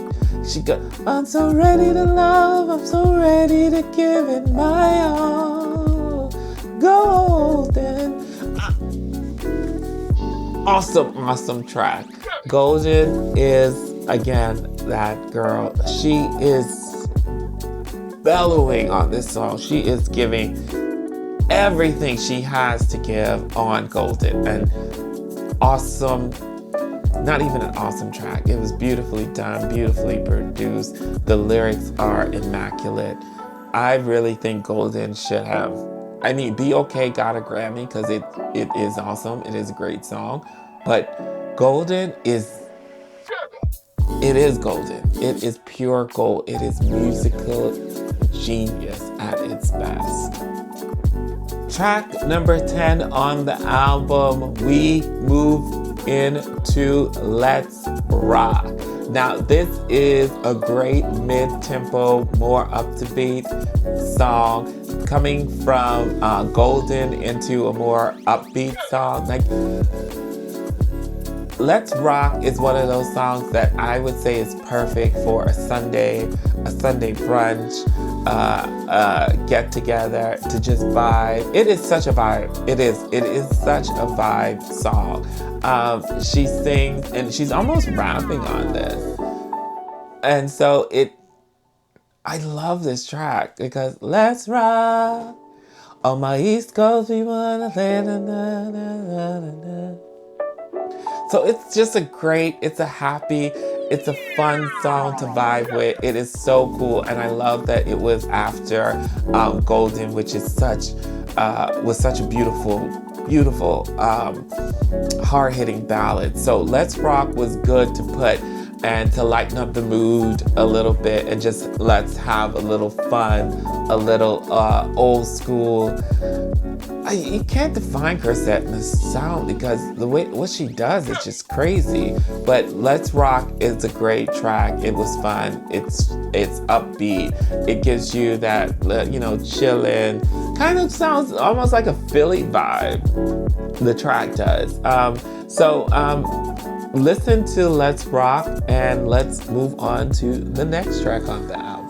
goes, I'm so ready to love, I'm so ready to give it my all. Golden. Awesome track. Golden is, again, that girl. She is bellowing on this song. She is giving everything she has to give on Golden. And awesome, not even an awesome track. It was beautifully done, beautifully produced. The lyrics are immaculate. I really think Golden should have, Be Okay got a Grammy because it is awesome. It is a great song. But Golden is golden. It is pure gold. It is musical genius at its best. Track number 10 on the album, we move into Let's Rock. Now, this is a great mid-tempo, more up-to-beat song coming from Golden into a more upbeat song. Like, Let's Rock is one of those songs that I would say is perfect for a Sunday brunch, get together to just vibe. It is such a vibe. It is such a vibe song. She sings and she's almost rapping on this. And so I love this track because let's rock. On my East Coast, we wanna play So it's just it's a happy, it's a fun song to vibe with. It is so cool, and I love that it was after Golden, which is was such a beautiful, hard-hitting ballad. So Let's Rock was good to put and to lighten up the mood a little bit and just let's have a little fun, a little old school. You can't define CHRISETTE in the sound because the way what she does is just crazy. But Let's Rock is a great track. It was fun. It's upbeat. It gives you that chillin', kind of sounds almost like a Philly vibe. The track does. Listen to Let's Rock and let's move on to the next track on the album.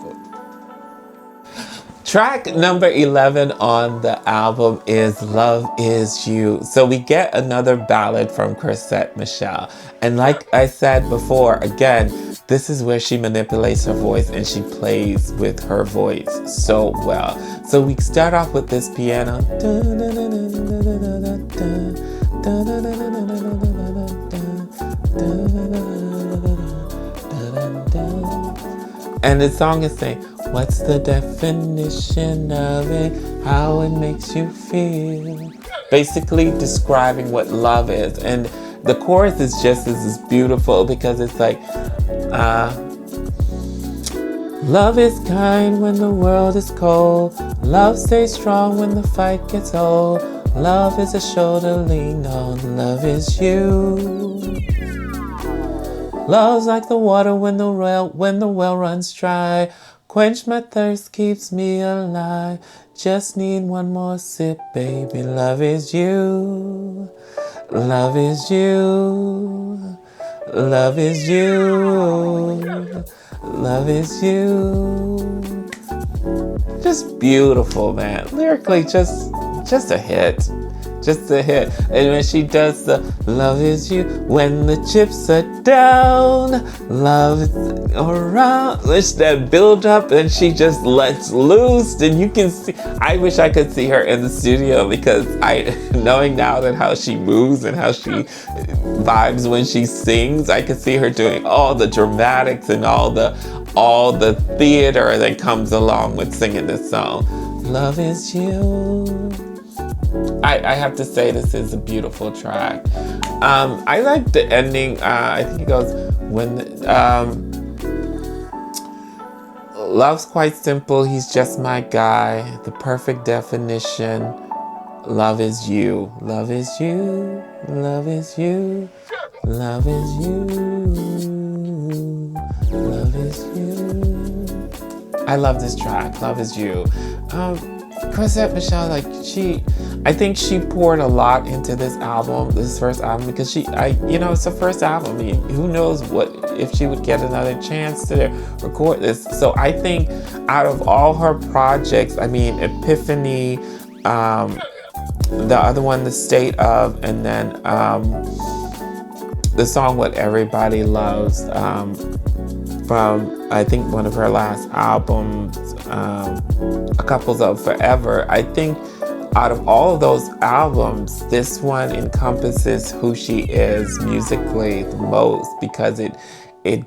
Track number 11 on the album is Love Is You. So we get another ballad from CHRISETTE Michele. And like I said before, again, this is where she manipulates her voice and she plays with her voice so well. So we start off with this piano. And the song is saying, what's the definition of it? How it makes you feel? Basically describing what love is. And the chorus is just as beautiful because it's like, love is kind when the world is cold. Love stays strong when the fight gets old. Love is a shoulder lean on. Love is you. Love's like the water when the well runs dry. Quench my thirst, keeps me alive. Just need one more sip, baby. Love is you. Love is you. Love is you. Love is you. Just beautiful, man. Lyrically, just a hit. Just a hit. And when she does the love is you, when the chips are down, love is around. It's that build up and she just lets loose. And you can see, I wish I could see her in the studio because knowing now that how she moves and how she vibes when she sings, I could see her doing all the dramatics and all the theater that comes along with singing this song. Love is you. I have to say this is a beautiful track. I like the ending. I think it goes when love's quite simple. He's just my guy. The perfect definition. Love is you. Love is you. Love is you. Love is you. Love is you. I love this track. Love is you. CHRISETTE Michele, I think she poured a lot into this album, this first album, because it's her first album. I mean, who knows if she would get another chance to record this. So I think out of all her projects, I mean, Epiphany, the other one, The State Of, and then the song What Everybody Loves, from I think one of her last albums, A Couples Of Forever. I think out of all of those albums, this one encompasses who she is musically the most because it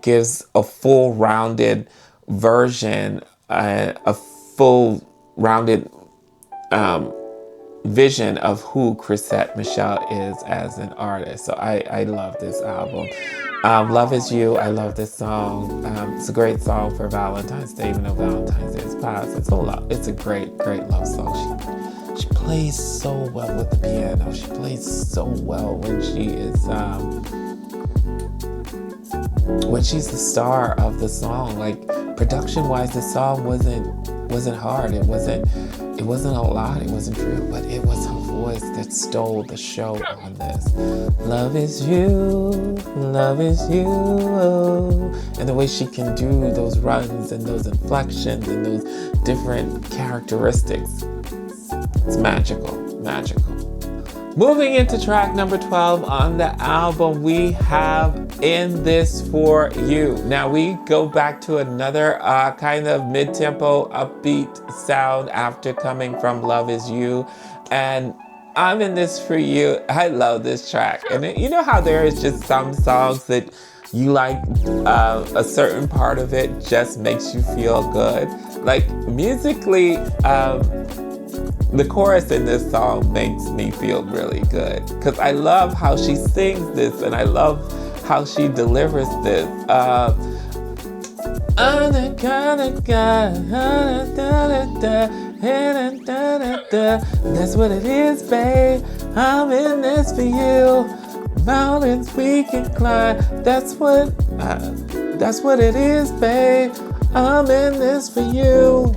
gives a full rounded version, a full rounded vision of who CHRISETTE Michele is as an artist. So I love this album. Love is You. I love this song. It's a great song for Valentine's Day, even though Valentine's Day is past. It's a great, great love song. She plays so well with the piano. She plays so well when she's the star of the song. Like, production-wise, the song wasn't hard. It wasn't a lot. It wasn't true, but it was her voice that stole the show on this. Love is you, love is you, and the way she can do those runs and those inflections and those different characteristics, it's magical, magical. Moving into track number 12 on the album, we have In This For You. Now we go back to another kind of mid-tempo, upbeat sound after coming from Love Is You. And I'm In This For You. I love this track. And you know how there is just some songs that you like, a certain part of it just makes you feel good. Like musically, the chorus in this song makes me feel really good because I love how she sings this and I love how she delivers this. That's what it is, babe. I'm in this for you. Mountains we can climb. That's what it is, babe. I'm in this for you.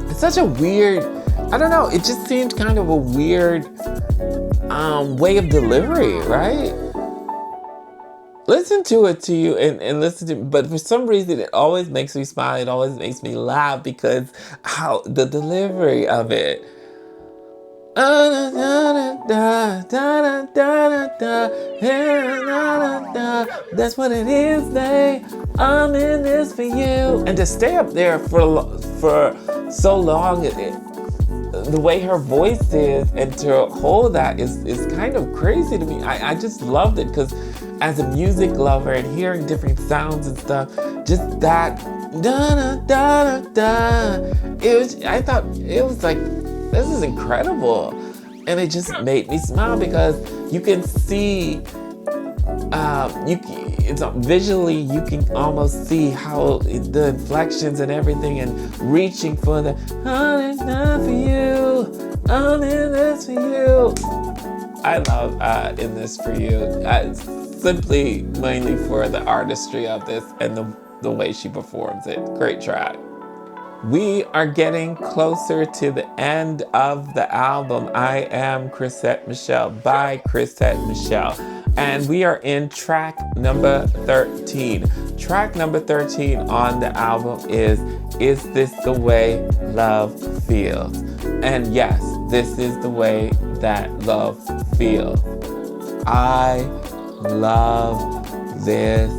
It's such a weird, I don't know, it just seemed kind of a weird way of delivery, right? Listen to it to you and listen to, but for some reason it always makes me smile, it always makes me laugh because how the delivery of it. That's what it is, babe. I'm in this for you. And to stay up there for so long, the way her voice is, and to hold that is kind of crazy to me. I just loved it because as a music lover and hearing different sounds and stuff, just that I thought it was like, this is incredible. And it just made me smile because you can see, visually you can almost see how the inflections and everything and reaching for the, I'm in this for you, I'm in this for you. I love In This For You. Simply mainly for the artistry of this and the way she performs it. Great track. We are getting closer to the end of the album. I Am CHRISETTE Michele by CHRISETTE Michele. And we are in track number 13. Track number 13 on the album is This the Way Love Feels? And yes, this is the way that love feels. I love this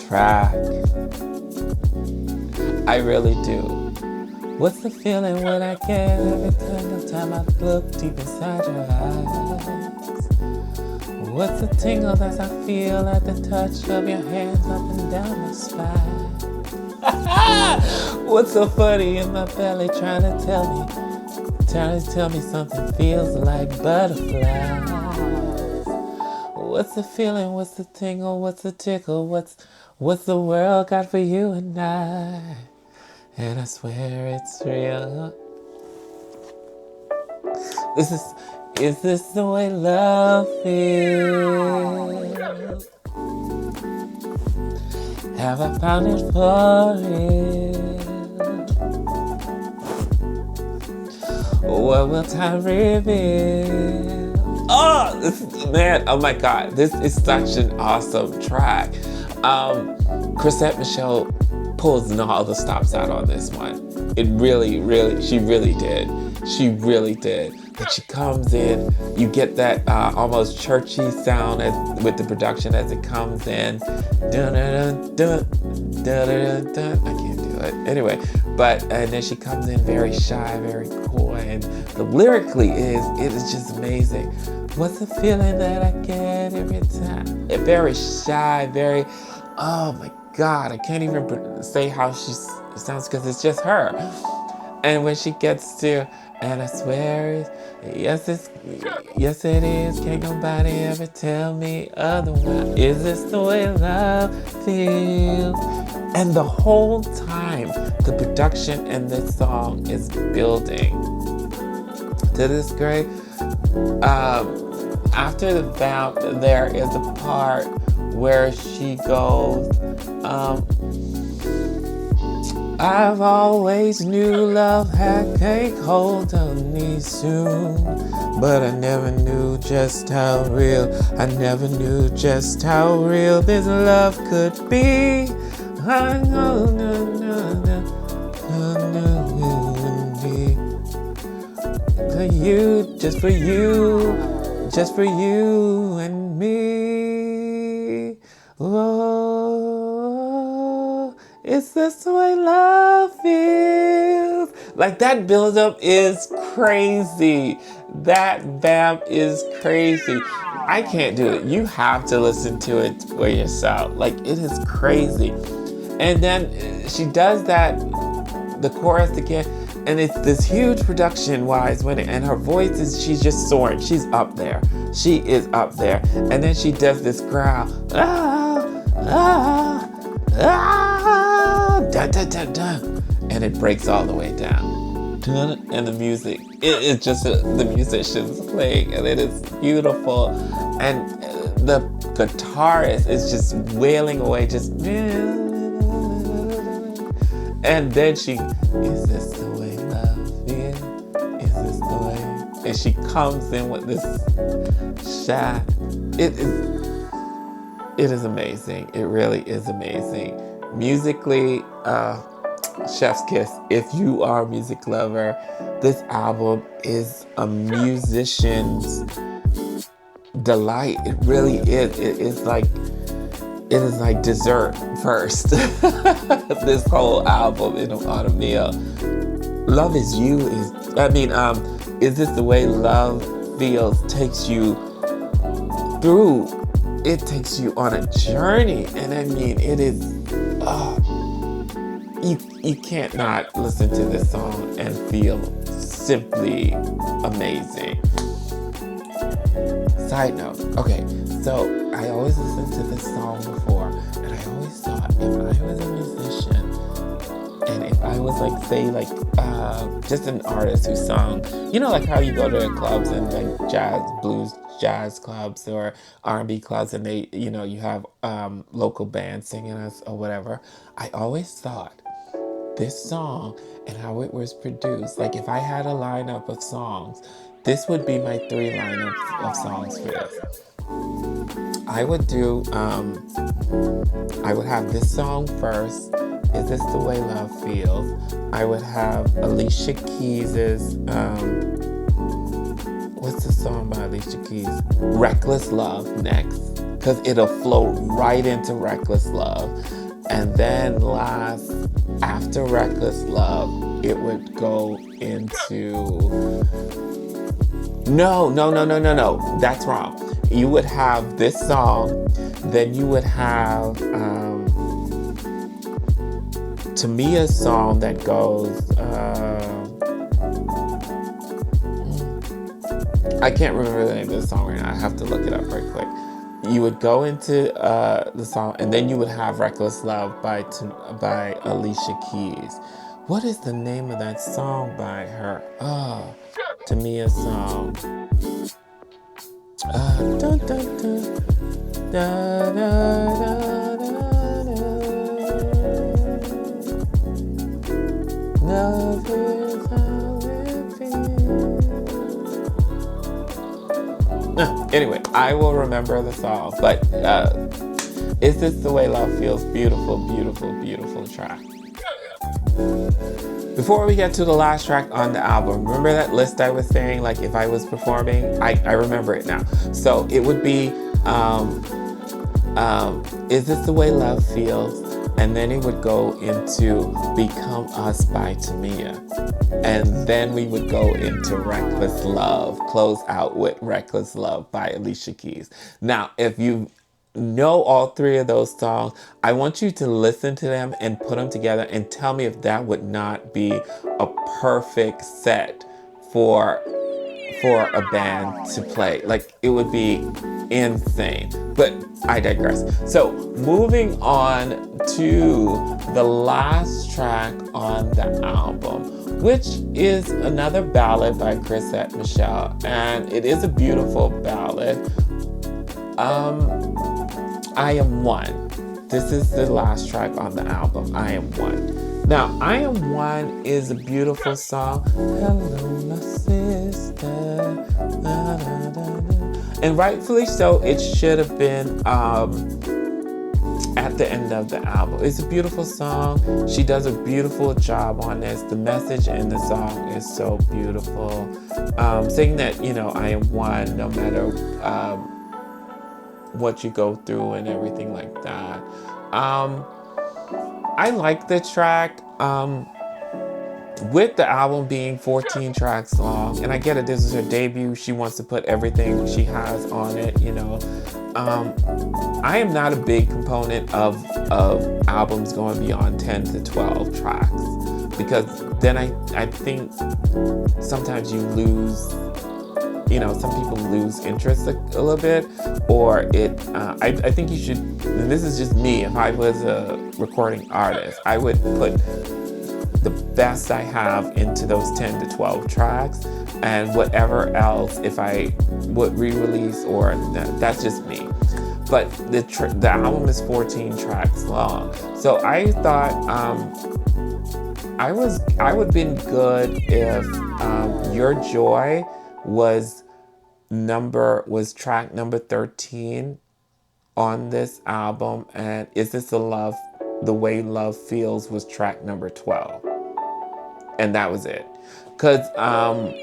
track. I really do. What's the feeling when I get every time I look deep inside your eyes? What's the tingle that I feel at the touch of your hands up and down my spine? What's so funny in my belly trying to tell me something feels like butterflies? What's the feeling? What's the tingle? What's the tickle? What's the world got for you and I? And I swear it's real. Is this the way love feels? Have I found it for real? What will time reveal? Oh, man, oh my God, this is such an awesome track. CHRISETTE Michele pulls all the stops out on this one. She really did. But she comes in, you get that almost churchy sound with the production as it comes in. Dun, dun, dun, dun, dun, dun. I can't do it. Anyway, and then she comes in very shy, very coy, and lyrically it is just amazing. What's the feeling that I get every time? Very shy, very, oh my God, I can't even say how she sounds because it's just her. And when she gets to, and I swear, yes it is, can't nobody ever tell me otherwise. Is this the way love feels? And the whole time, the production in this song is building to this great, after the vamp, there is a part where she goes, I've always knew love had take hold of me soon, but I never knew just how real, this love could be. I know, for you, just for you and me. Oh, is this the way love feels? Like, that build-up is crazy. That vamp is crazy. I can't do it. You have to listen to it for yourself. Like, it is crazy. And then she does the chorus again, and it's this huge production-wise and her voice she's just soaring. She's up there. She is up there. And then she does this growl. Dun, dun, dun, dun. And it breaks all the way down. Dun, and the music, it's just the musicians playing, and it is beautiful. And the guitarist is just wailing away, just. And then is this the way love feels? Is this the way? And she comes in with this shot. It is amazing. It really is amazing. Musically, chef's kiss. If you are a music lover, this album is a musician's delight. It really is. It is like dessert first. This whole album on a meal. Love Is You is this the way love feels? Takes you through. It takes you on a journey, and I mean, it is. You can't not listen to this song and feel simply amazing. Side note, okay, so I always listened to this song before, and I always thought if I was a musician, and if I was just an artist who sung, like how you go to clubs and like jazz clubs or R&B clubs, and they, you have local bands singing us or whatever. I always thought this song and how it was produced, like if I had a lineup of songs, this would be my 3 lineups of songs for this. I would do, I would have this song first, Is This the Way Love Feels? I would have Alicia Keys's, what's the song by Alicia Keys? Reckless Love next, because it'll flow right into Reckless Love. And then last, after Reckless Love, it would go into, no, that's wrong. You would have this song, then you would have Tamia's song that goes, I can't remember the name of the song right now. I have to look it up right quick. You would go into the song, and then you would have Reckless Love by Alicia Keys. What is the name of that song by her? Oh, Tamia's song. Dun, dun, dun, da, da, da, da, da. Love is how it feels. Anyway, I will remember the song, but Is This the Way Love Feels? Beautiful, beautiful, beautiful track. Before we get to the last track on the album, remember that list I was saying, like if I was performing? I remember it now. So it would be Is This the Way Love Feels? And then it would go into Become Us by Tamia. And then we would go into Reckless Love, close out with Reckless Love by Alicia Keys. Now, if you know all 3 of those songs, I want you to listen to them and put them together and tell me if that would not be a perfect set for a band to play. Like, it would be insane. But I digress. So moving on to the last track on the album, which is another ballad by CHRISETTE Michele, and it is a beautiful ballad. I Am One. This is the last track on the album, I Am One. Now, I Am One is a beautiful song. Hello, my sister. Da, da, da, da. And rightfully so, it should have been at the end of the album. It's a beautiful song. She does a beautiful job on this. The message in the song is so beautiful. Saying that, I am one no matter what you go through and everything like that. I like the track. With the album being 14 tracks long, and I get it, this is her debut, she wants to put everything she has on it, I am not a big component of albums going beyond 10 to 12 tracks, because then I think sometimes you lose, some people lose interest a little bit, or I think you should, and this is just me, if I was a recording artist, I would put the best I have into those 10 to 12 tracks, and whatever else, if I would re-release, or that's just me. But the album is 14 tracks long, so I thought I would have been good if Your Joy was track number 13 on this album, and Is This the Way Love Feels was track number 12. And that was it. Because I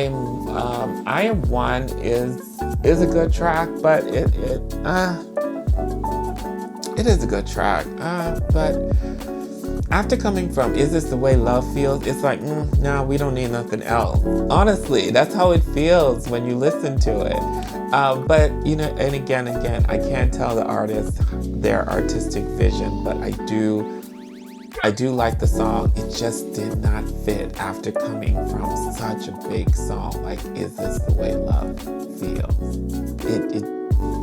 Am One is a good track, but it is a good track. But after coming from Is This the Way Love Feels, it's like, no, we don't need nothing else. Honestly, that's how it feels when you listen to it. But, and again, I can't tell the artist their artistic vision, but I do like the song. It just did not fit after coming from such a big song like Is This the Way Love Feels.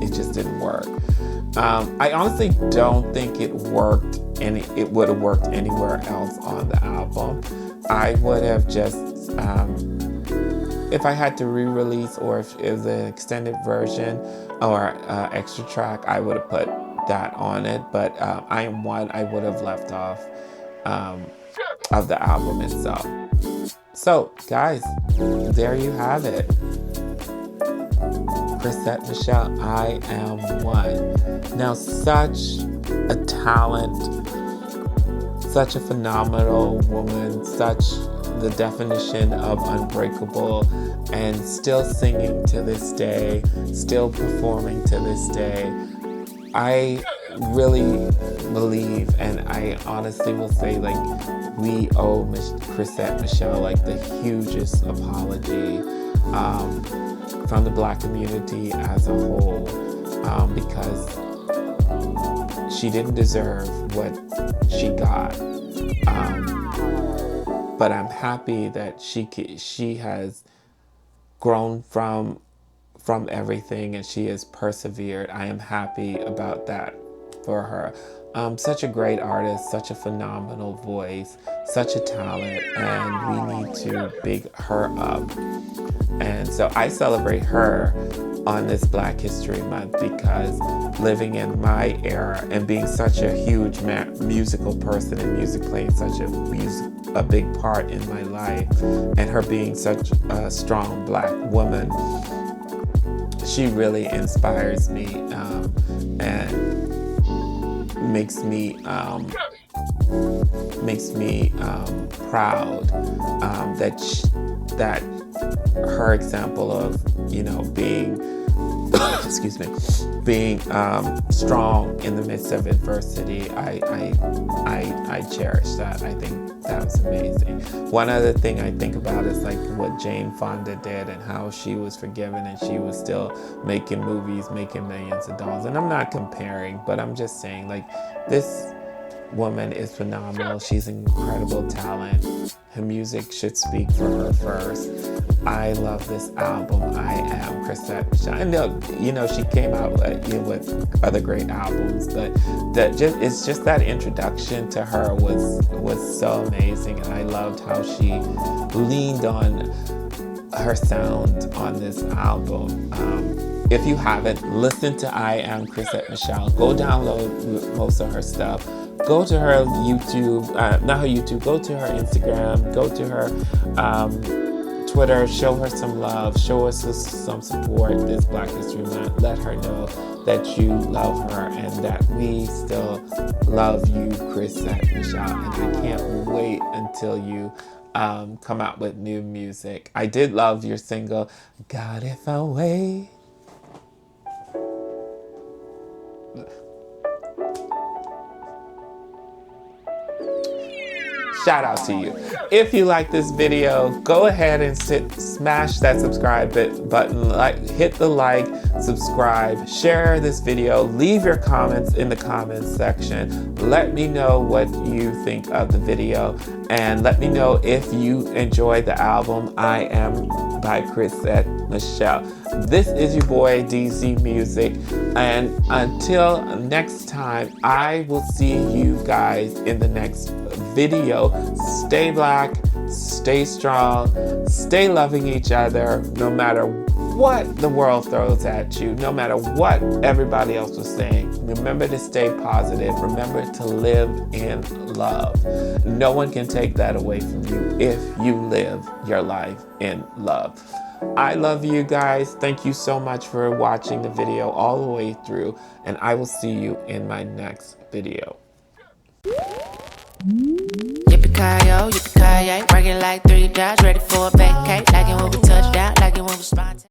It just didn't work. I honestly don't think it worked, and it would have worked anywhere else on the album. I would have just, if I had to re-release, or if it was an extended version or extra track, I would have put that on it, but I Am One I would have left off of the album itself. So guys, there you have it. CHRISETTE Michele, I Am One. Now, such a talent, such a phenomenal woman, such the definition of unbreakable, and still singing to this day, still performing to this day. I really believe, and I honestly will say, like, we owe CHRISETTE Michele like the hugest apology from the Black community as a whole, because she didn't deserve what she got. But I'm happy that she has grown from everything, and she has persevered. I am happy about that for her. Such a great artist, such a phenomenal voice, such a talent, and we need to big her up. And so I celebrate her on this Black History Month, because living in my era and being such a huge musical person and music playing such a big part in my life, and her being such a strong Black woman, she really inspires me and makes me proud that her example of, you know, being excuse me, being strong in the midst of adversity, I cherish that. I think that was amazing. One other thing I think about is like what Jane Fonda did and how she was forgiven and she was still making movies, making millions of dollars. And I'm not comparing, but I'm just saying, like, this woman is phenomenal. She's an incredible talent. Her music should speak for her first. I love this album. I Am CHRISETTE Michele. I know, you know, she came out with other great albums, but it's just that introduction to her was so amazing, and I loved how she leaned on her sound on this album. If you haven't listened to I Am CHRISETTE Michele, go download most of her stuff. Go to her YouTube, not her YouTube, go to her Instagram, go to her Twitter, show her some love, show us some support this Black History Month. Let her know that you love her and that we still love you, CHRISETTE Michele. And I can't wait until you come out with new music. I did love your single, God If I Wait. Shout out to you. If you like this video, go ahead and smash that subscribe button, hit the like, subscribe, share this video, leave your comments in the comments section. Let me know what you think of the video, and let me know if you enjoyed the album I Am by CHRISETTE Michele. This is your boy DZ Music, and until next time, I will see you guys in the next video. Stay Black, stay strong, stay loving each other, no matter what the world throws at you, no matter what everybody else was saying. Remember to stay positive. Remember to live in love. No one can take that away from you if you live your life in love. I love you guys. Thank you so much for watching the video all the way through, and I will see you in my next video. Yippee-ki-yo, yippee-ki-yay, working like 3 jobs, ready for a vacate. Like it when we touch down, like it when we spot.